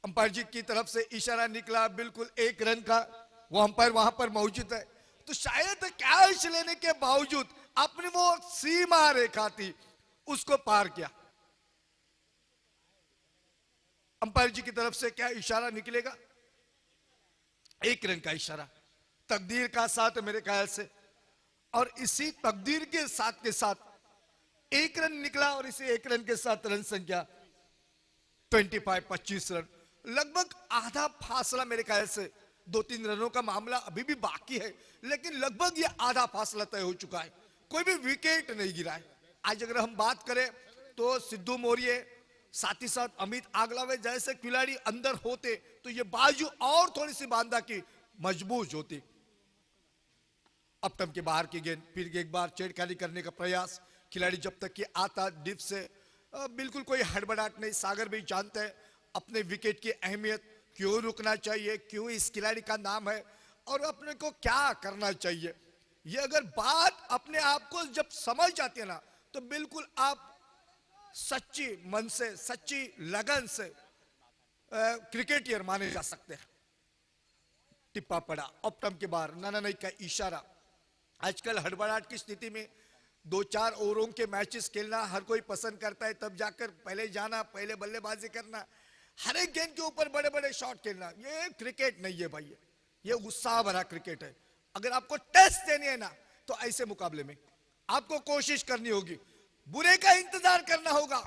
अंपायर जी की तरफ से इशारा निकला, बिल्कुल 1 रन का, वो अंपायर वहां पर मौजूद है, तो शायद कैच लेने के बावजूद अपनी वो सीमा रेखा थी उसको पार किया। अंपायर जी की तरफ से क्या इशारा निकलेगा? 1 रन का इशारा, तकदीर का साथ मेरे ख्याल से, और इसी तकदीर के साथ 1 रन निकला, और इसी 1 रन के साथ रन संख्या 25 रन, लगभग आधा फासला मेरे ख्याल से, 2-3 रनों का मामला अभी भी बाकी है, लेकिन लगभग ये आधा फासला तय हो चुका है, कोई भी विकेट नहीं गिरा है। आज अगर हम बात करें तो सिद्धू मौर्य, साथ ही साथ अमित आगलावे जैसे खिलाड़ी अंदर होते तो ये बाजू और थोड़ी सी बांदा की मजबूत होती। अपटम के बाहर की गेंद, फिर एक बार छेड़खानी करने का प्रयास, खिलाड़ी जब तक कि आता डिप से बिल्कुल कोई हड़बड़ाहट नहीं। सागर भी जानते हैं अपने विकेट की अहमियत, क्यों रुकना चाहिए, क्यों इस खिलाड़ी का नाम है, और अपने को क्या करना चाहिए। ये अगर बात अपने आप को जब समझ जाती है ना, तो बिल्कुल आप सच्ची मन से, सच्ची लगन से क्रिकेटियर माने जा सकते हैं। टिप्पा पड़ा, ऑप्टम के बाहर, नाना नहीं का इशारा। आजकल हड़बड़ाहट की स्थिति में 2-4 ओवरों के मैचेस खेलना हर कोई पसंद करता है, तब जाकर पहले जाना, पहले बल्लेबाजी करना, हर एक गेंद के ऊपर बड़े बड़े शॉट खेलना, ये क्रिकेट नहीं है भाई, ये उत्साह भरा क्रिकेट है। अगर आपको टेस्ट देनी है ना, तो ऐसे मुकाबले में आपको कोशिश करनी होगी, बुरे का इंतजार करना होगा,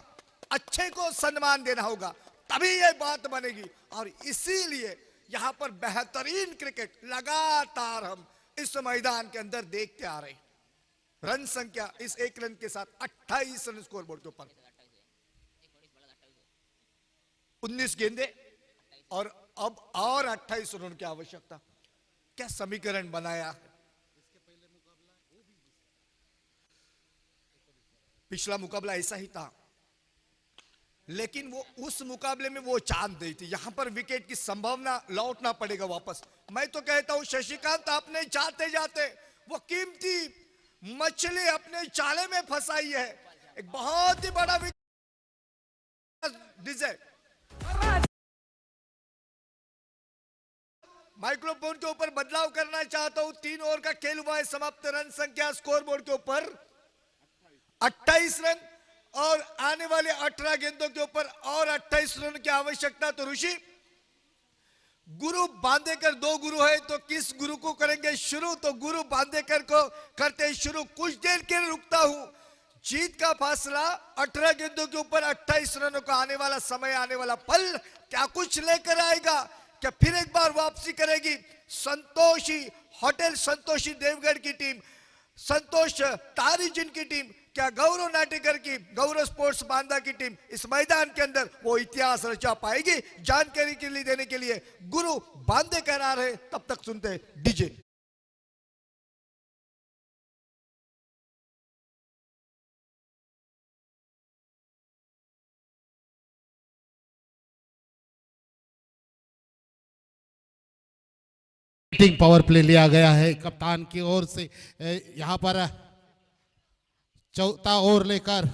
अच्छे को सम्मान देना होगा, तभी ये बात बनेगी। और इसीलिए यहां पर बेहतरीन क्रिकेट लगातार हम इस मैदान के अंदर देखते आ रहे हैं। रन संख्या इस एक रन के साथ 28 रन स्कोर बोर्ड के ऊपर, 19 गेंदे और अब और 28 रन की आवश्यकता। क्या समीकरण बनाया है। पिछला मुकाबला ऐसा ही था, लेकिन वो उस मुकाबले में वो चांद नहीं थी। यहां पर विकेट की संभावना लौटना पड़ेगा वापस। मैं तो कहता हूं शशिकांत, आपने जाते जाते वो कीमती मछली अपने चाले में फंसाई है। एक बहुत ही बड़ा विकेट डिजाइन। माइक्रोफोन के ऊपर बदलाव करना चाहता हूं। 3 ओवर का खेल हुआ है समाप्त। रन संख्या स्कोर बोर्ड के ऊपर 28 रन और आने वाले 18 गेंदों के ऊपर और 28 रन की आवश्यकता। तो ऋषि, गुरु बांदेकर 2 गुरु है, तो किस गुरु को करेंगे शुरू? तो गुरु बांदेकर को करते शुरू। कुछ देर के लिए रुकता हूं। जीत का फासला 18 गेंदों के ऊपर 28 रनों का आने वाला समय, आने वाला पल क्या कुछ लेकर आएगा? क्या फिर एक बार वापसी करेगी संतोषी होटल संतोषी देवगढ़ की टीम, संतोष तारीजिन की टीम? क्या गौरव नाटेकर की, गौरव स्पोर्ट्स बांदा की टीम इस मैदान के अंदर वो इतिहास रचा पाएगी? जानकारी के लिए देने के लिए गुरु बांदेकर आ रहे। तब तक सुनते हैं डीजे। बैटिंग पावर प्ले लिया गया है कप्तान की ओर से। यहां पर चौथा ओवर लेकर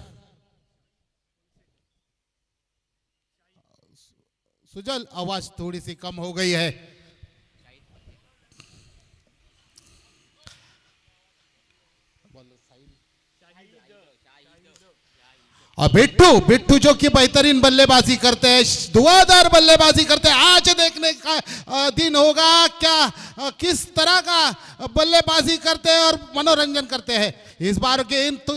सुजल, आवाज थोड़ी सी कम हो गई है। और बिट्टू जो कि बेहतरीन बल्लेबाजी करते हैं, धुआंधार बल्लेबाजी करते हैं। आज देखने का दिन होगा क्या किस तरह का बल्लेबाजी करते हैं और मनोरंजन करते हैं। इस बार गेंद तो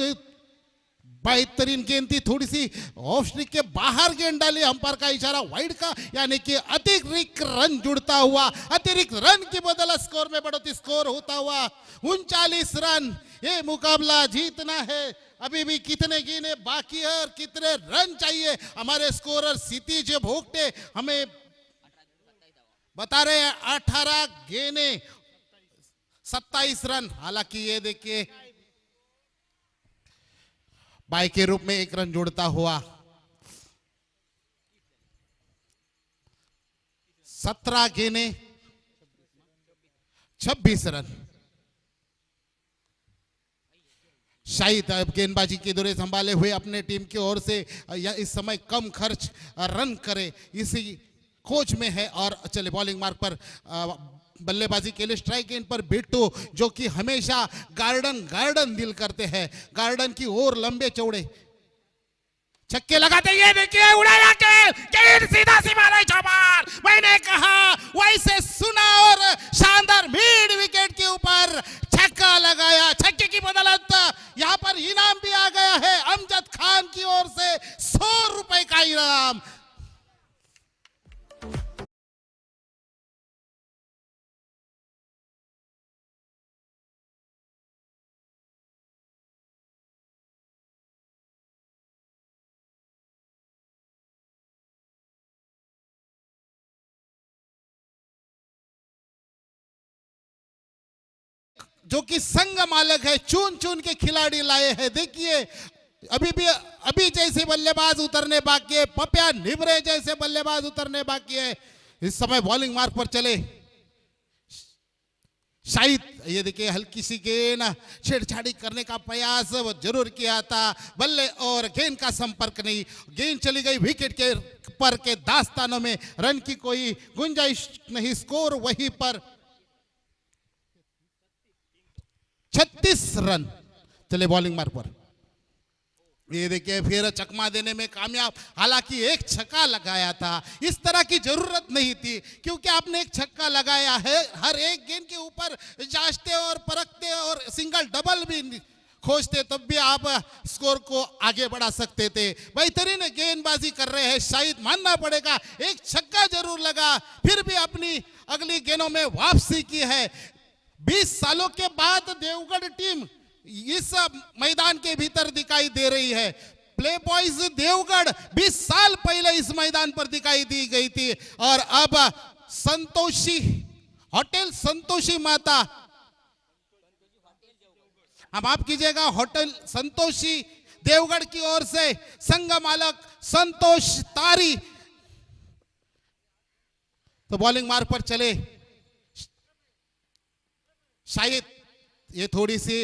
बेहतरीन गेंद थी, थोड़ी सी ऑफ स्ट्रिक के बाहर गेंद डाली, अंपायर का इशारा वाइड का, यानी कि अतिरिक्त रन जुड़ता हुआ, अतिरिक्त रन की बदला स्कोर में बढ़ोतरी, स्कोर होता हुआ 39 रन। ये मुकाबला जीतना है। अभी भी कितने गेंदे बाकी है और कितने रन चाहिए? हमारे स्कोरर क्षितिज भोगटे हमें बता रहे हैं 18 गेंदे 27 रन। हालांकि ये देखिए बाई के रूप में 1 रन जोड़ता हुआ 17 गेंदे 26 रन। शाहिद गेंदबाजी की दौरे संभाले हुए अपने टीम की ओर से इस समय कम खर्च रन करे, इसी खोज में है। और चले बॉलिंग मार्क पर बल्लेबाजी के लिए स्ट्राइक एंड पर बिट्टू, जो कि हमेशा गार्डन दिल करते हैं, गार्डन की ओर लंबे चौड़े छक्के लगाते। ये देखिए उड़ाया के गेंद सीधा सीधा चौबार। मैंने कहा वैसे सुना और शानदार मिड विकेट के ऊपर छक्का लगाया। छक्के की बदौलत यहां पर इनाम भी आ गया है अमजद खान की ओर से 100 रुपए का इनाम। जो कि संघ मालक है, चुन चुन के खिलाड़ी लाए हैं। देखिए अभी जैसे बल्लेबाज उतरने बाकी है, पपिया निबरे जैसे बल्लेबाज उतरने बाकी है। इस समय बॉलिंग मार्क पर चले शायद ये देखिए हल्की सी गेंद, छेड़छाड़ी करने का प्रयास वो जरूर किया था, बल्ले और गेंद का संपर्क नहीं, गेंद चली गई विकेट के पर के दास्तानों में, रन की कोई गुंजाइश नहीं, स्कोर वहीं पर 36 रन। चले बॉलिंग मार्ग पर, ये देखिए फिर चकमा देने में कामयाब, हालांकि एक छक्का लगाया था, इस तरह की जरूरत नहीं थी, क्योंकि आपने एक छक्का लगाया है, हर एक गेंद के ऊपर जांचते और परखते और सिंगल डबल भी खोजते, तब भी आप स्कोर को आगे बढ़ा सकते थे। बेहतरीन गेंदबाजी कर रहे हैं शायद, मानना पड़ेगा, एक छक्का जरूर लगा, फिर भी अपनी अगली गेंदों में वापसी की है। 20 सालों के बाद देवगढ़ टीम इस मैदान के भीतर दिखाई दे रही है। प्ले बॉयज देवगढ़ 20 साल पहले इस मैदान पर दिखाई दी गई थी, और अब संतोषी होटल संतोषी माता, अब आप कीजिएगा, होटल संतोषी देवगढ़ की ओर से संघ मालक संतोष तारी तो बॉलिंग मार्ग पर चले। शायद ये थोड़ी सी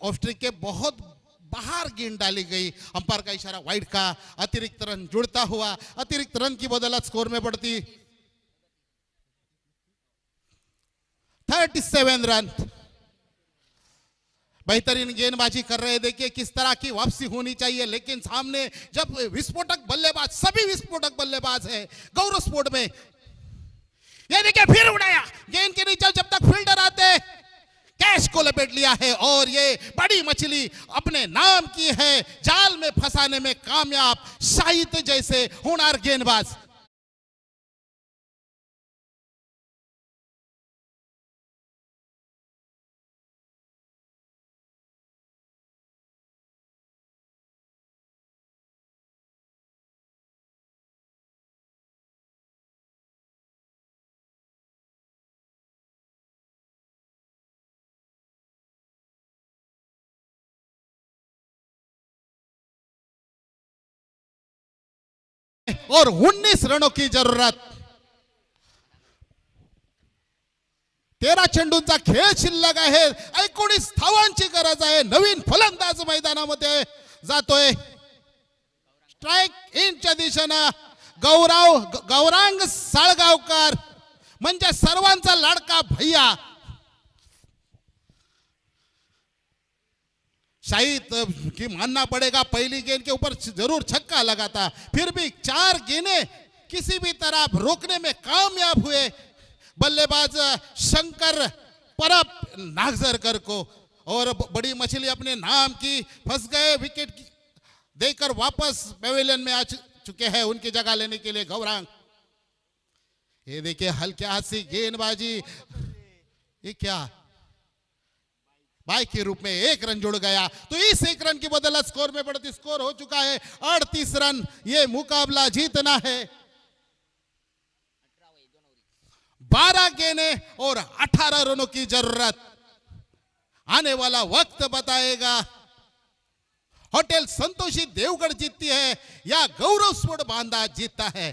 ऑफ स्ट्रिक के बहुत बाहर गेंद डाली गई, अंपायर का इशारा वाइड का, अतिरिक्त रन जुड़ता हुआ, अतिरिक्त रन की बदौलत स्कोर में बढ़ती 37 रन। बेहतरीन गेंदबाजी कर रहे हैं, देखिए किस तरह की वापसी होनी चाहिए, लेकिन सामने जब विस्फोटक बल्लेबाज, सभी विस्फोटक बल्लेबाज है गौरव स्पोर्ट में, ये देखिए फिर उड़ाया गेंद के नीचे, जब तक फील्डर आते कैच को लपेट लिया है, और ये बड़ी मछली अपने नाम की है, जाल में फंसाने में कामयाब शाहिद जैसे होनहार गेंदबाज। और 19 रनों की जरूरत, 13 चेंडूंचा खेळ शिल्लक आहे, 19 धावांची गरज आहे, नवीन फलंदाज मैदानामध्ये जातोय, स्ट्राइक इनच्या दिशेनं गौरांग साळगावकर, म्हणजे सर्वांचा लाडका भैया शायद कि मानना पड़ेगा, पहली गेंद के ऊपर जरूर छक्का लगा था, फिर भी 4 गेंदें किसी भी तरह रोकने में कामयाब हुए बल्लेबाज शंकर परब नागजरकर को, और बड़ी मछली अपने नाम की फंस गए, विकेट देकर वापस पवेलियन में आ चुके हैं उनकी जगह लेने के लिए गौरांग। ये देखिए हल्के हाथ से गेंदबाजी, ये क्या बाई के रूप में 1 रन जुड़ गया, तो इस 1 रन की बदौलत स्कोर में बढ़ती, स्कोर हो चुका है 38 रन। ये मुकाबला जीतना है, 12 गेंदें और 18 रनों की जरूरत, आने वाला वक्त बताएगा होटल संतोषी देवगढ़ जीतती है या गौरव स्पोर्ट बांदा जीतता है।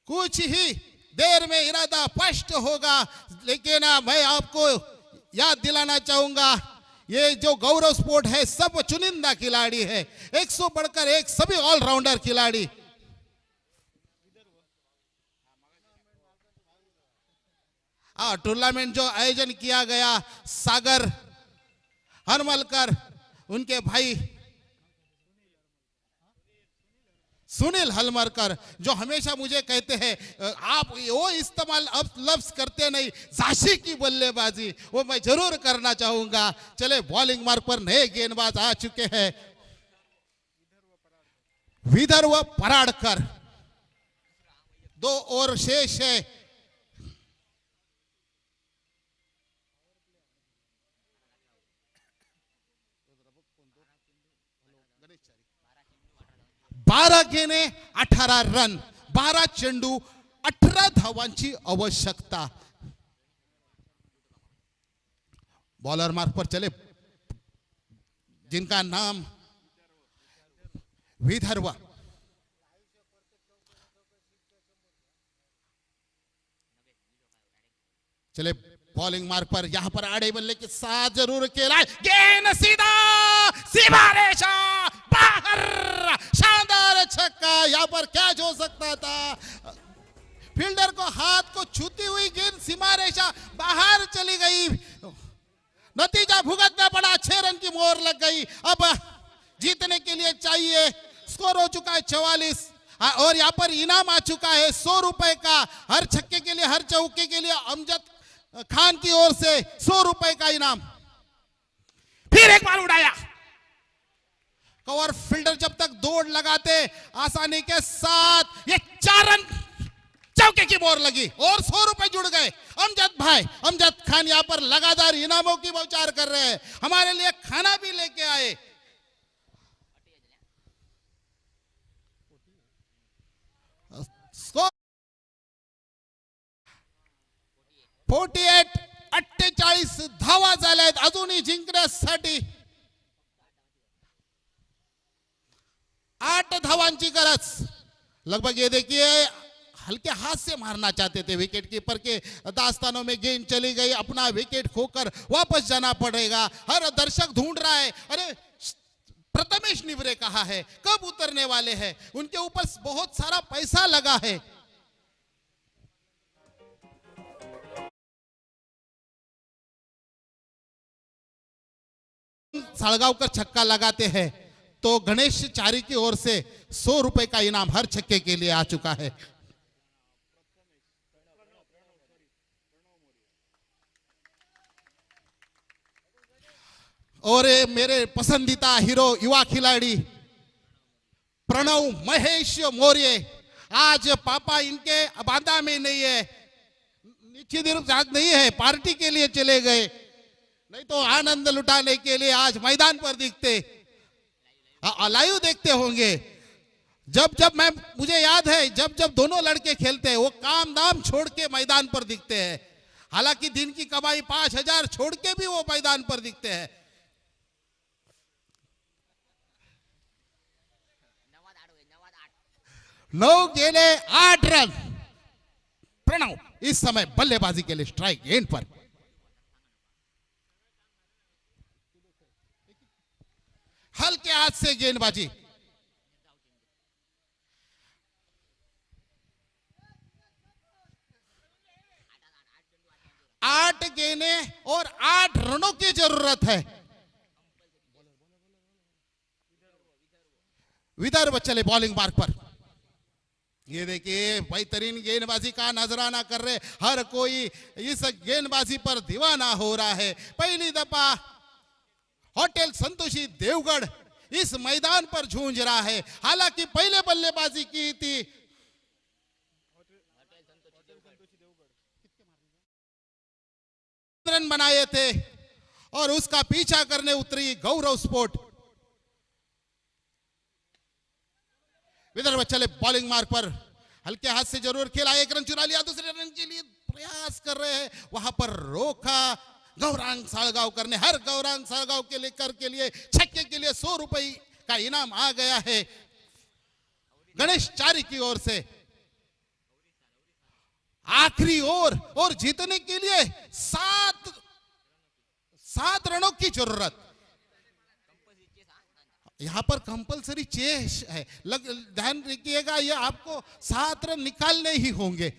कुछ ही देर में इरादा स्पष्ट होगा, लेकिन मैं आपको याद दिलाना चाहूंगा, ये जो गौरव स्पोर्ट है सब चुनिंदा खिलाड़ी है, 100 बढ़कर 1 सभी ऑलराउंडर खिलाड़ी। टूर्नामेंट जो आयोजन किया गया सागर हरमलकर, उनके भाई सुनील हलमरकर, जो हमेशा मुझे कहते हैं आप वो इस्तेमाल अब लफ्ज करते नहीं, झांसी की बल्लेबाजी, वो मैं जरूर करना चाहूंगा। चले बॉलिंग मार्ग पर नए गेंदबाज आ चुके हैं, विदर्भ पराड़कर, 2 ओवर शेष है, बारा गेंदे 18 रन, 12 चेंडू 18 धावांची आवश्यकता। बॉलर मार्ग पर चले जिनका नाम विदर्भ, चले बॉलिंग मार्क पर, यहां पर आड़े बल्ले के साथ जरूर खेला है, गेंद सीधा सीमा रेखा बाहर, शानदार छक्का। यहां पर कैच हो सकता था, फील्डर को हाथ को छूती हुई गेंद सीमा रेखा बाहर चली गई, नतीजा भुगतना पड़ा, 6 रन की मोहर लग गई। अब जीतने के लिए चाहिए, स्कोर हो चुका है 44 और यहाँ पर इनाम आ चुका है 100 रुपए का, हर छक्के के लिए, हर चौके के लिए अमजद खान की ओर से 100 रुपए का इनाम। फिर एक बार उड़ाया, कवर फील्डर जब तक दौड़ लगाते आसानी के साथ, ये 4 रन, चौके की मोहर लगी और 100 रुपए जुड़ गए। अमजद भाई, अमजद खान यहाँ पर लगातार इनामों की बौछार कर रहे हैं, हमारे लिए खाना भी लेके आए। स्कोर 48 धावा झाल्यात अजूनही जिंकण्यासाठी, 8 धावांची गरज। लगभग ये देखिए हल्के हाथ से मारना चाहते थे विकेट कीपर के दास्तानों में, गेंद चली गई, अपना विकेट खोकर वापस जाना पड़ेगा। हर दर्शक ढूंढ रहा है, अरे प्रथमेश निवरे कहाँ है, कब उतरने वाले हैं, उनके ऊपर बहुत सारा पैसा लगा है। साळगावकर छक्का लगाते हैं तो गणेश चारी की ओर से 100 रुपए का इनाम हर छक्के के लिए आ चुका है। और मेरे पसंदीदा हीरो युवा खिलाड़ी प्रणव महेश मौर्य, आज पापा इनके बांदा में नहीं है, निश्चित रूप से आज नहीं है, पार्टी के लिए चले गए, नहीं तो आनंद लुटाने के लिए आज मैदान पर दिखते, लाइव देखते होंगे। जब जब मुझे याद है जब जब दोनों लड़के खेलते हैं वो काम दाम छोड़ के मैदान पर दिखते हैं, हालांकि दिन की कमाई 5000 छोड़ के भी वो मैदान पर दिखते हैं। 9 गेंदे 8 रन। प्रणव इस समय बल्लेबाजी के लिए स्ट्राइक गेंद पर, हल्के हाथ से गेंदबाजी, 8 गेंदे और 8 रनों की जरूरत है। विदर्भ चले बॉलिंग मार्क पर, ये देखिए बेहतरीन गेंदबाजी का नजराना कर रहे, हर कोई इस गेंदबाजी पर दीवाना हो रहा है। पहली दफा होटल संतोषी देवगढ़ इस मैदान पर जूझ रहा है, हालांकि पहले बल्लेबाजी की थी रन बनाए थे और उसका पीछा करने उतरी गौरव स्पोर्ट। विदर्भ चले बॉलिंग मार्क पर, हल्के हाथ से जरूर खेला, 1 रन चुरा लिया, दूसरे रन के लिए प्रयास कर रहे हैं, वहां पर रोका गौरांग साळगावकर ने। हर गौरांग साळगावकर के लिए छक्के के लिए 100 रुपए का इनाम आ गया है गणेश चारी की ओर से। आखिरी ओवर और जीतने के लिए 7 रनों की जरूरत। यहां पर कंपलसरी चेस है, ध्यान रखिएगा, ये आपको 7 रन निकालने ही होंगे।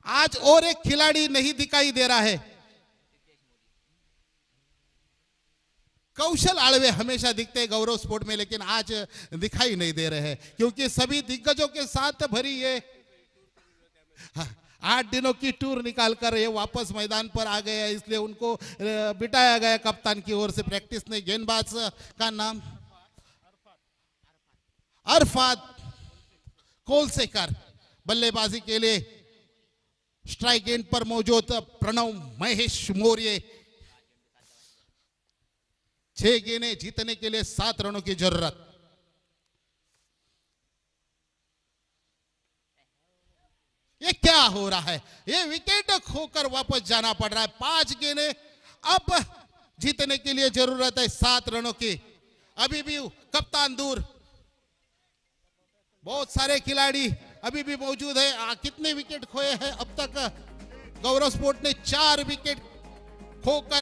आज और एक खिलाड़ी नहीं दिखाई दे रहा है, कौशल आळवे हमेशा दिखते हैं गौरव स्पोर्ट में, लेकिन आज दिखाई नहीं दे रहे हैं क्योंकि सभी दिग्गजों के साथ भरी है 8 दिनों की टूर निकालकर ये वापस मैदान पर आ गए, इसलिए उनको बिठाया गया कप्तान की ओर से प्रैक्टिस ने। गेंदबाज का नाम अरफात कोलसेकर, बल्लेबाजी के लिए स्ट्राइक गेंद पर मौजूद प्रणव महेश मौर्य। 6 गेंदें जीतने के लिए 7 रनों की जरूरत। ये क्या हो रहा है, ये विकेट खोकर वापस जाना पड़ रहा है। 5 गेंदें, अब जीतने के लिए जरूरत है 7 रनों की। अभी भी कप्तान दूर, बहुत सारे खिलाड़ी अभी भी मौजूद है। कितने विकेट खोए हैं अब तक? गौरव स्पोर्ट ने 4 विकेट खोकर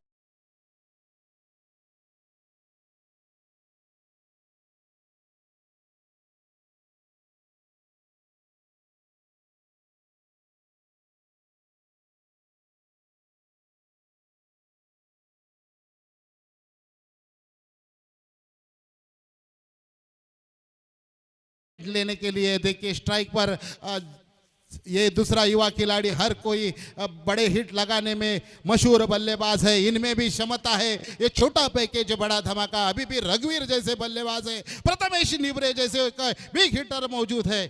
लेने के लिए देखिए स्ट्राइक पर ये दूसरा युवा खिलाड़ी, हर कोई बड़े हिट लगाने में मशहूर बल्लेबाज है, इनमें भी क्षमता है। ये छोटा पैकेज बड़ा धमाका, अभी भी रघुवीर जैसे बल्लेबाज है, प्रथमेश निबरे जैसे बिग हिटर मौजूद है।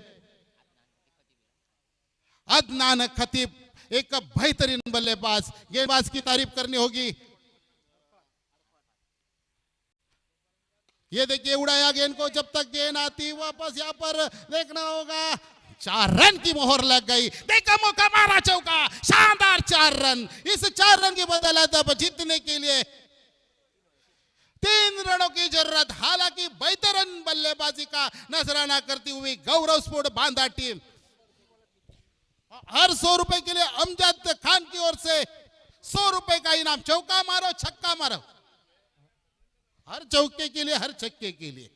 अदनान खतीब एक बेहतरीन बल्लेबाज, गेंदबाज की तारीफ करनी होगी। ये देखिए उड़ाया गेंद को, जब तक गेंद आती वापस यहाँ पर देखना होगा। 4 रन की मोहर लग गई, देखा मौका, मारा चौका, शानदार 4 रन। इस 4 रन की बदौलत अब जीतने के लिए 3 रनों की जरूरत। हालांकि बेहतरीन बल्लेबाजी का नजराना करती हुई गौरव स्पोर्ट बांदा टीम हर 100 रुपए के लिए अमजद खान की ओर से 100 रुपए का इनाम। चौका मारो, छक्का मारो, हर चौके के लिए, हर छक्के के लिए।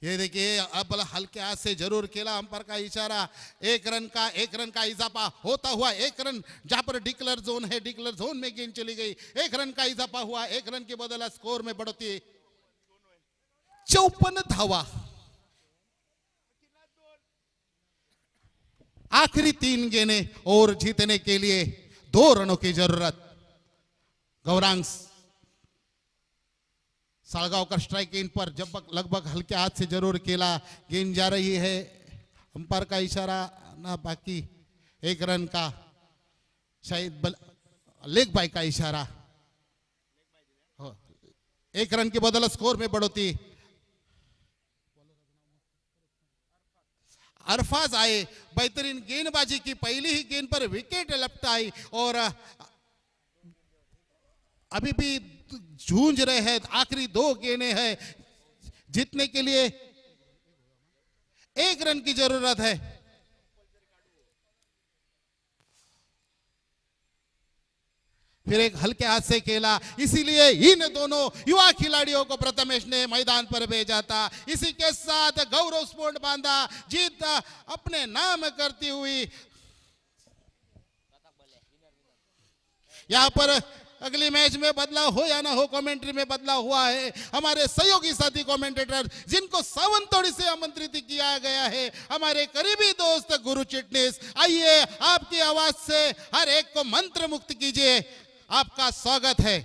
ये देखिए अब हल्के हाथ से जरूर खेला, अंपायर का इशारा। 1 रन का इजाफा होता हुआ, 1 रन जहां पर डिक्लेयर जोन है, डिक्लेयर जोन में गेंद चली गई। 1 रन का इजाफा हुआ, 1 रन के बदला स्कोर में बढ़ोतरी। 54 धावा, आखिरी 3 गेंदें और जीतने के लिए 2 रनों की जरूरत। गौरांग सालगांवकर स्ट्राइक इन पर जब लगभग हल्के हाथ से जरूर खेला, गेंद जा रही है, अंपायर का इशारा ना, बाकी 1 रन का शायद लेग बाय का इशारा। 1 रन के बदले स्कोर में बढ़ोतरी। अरफाज आए, बेहतरीन गेंदबाजी की, पहली ही गेंद पर विकेट लपटाई और अभी भी जूझ रहे हैं। आखिरी 2 गेंदें हैं, जीतने के लिए 1 रन की जरूरत है। फिर एक हल्के हाथ से खेला, इसीलिए इन दोनों युवा खिलाड़ियों को प्रथमेश ने मैदान पर भेजा था। इसी के साथ गौरव स्पोर्ट बांदा जीत अपने नाम करती हुई यहां पर अगली मैच में बदलाव हो या ना हो, कमेंट्री में बदलाव हुआ है। हमारे सहयोगी साथी कमेंटेटर जिनको सावंतवाड़ी से आमंत्रित किया गया है, हमारे करीबी दोस्त गुरु चिटनीस, आइए आपकी आवाज से हर एक को मंत्र मुक्त कीजिए। आपका स्वागत है।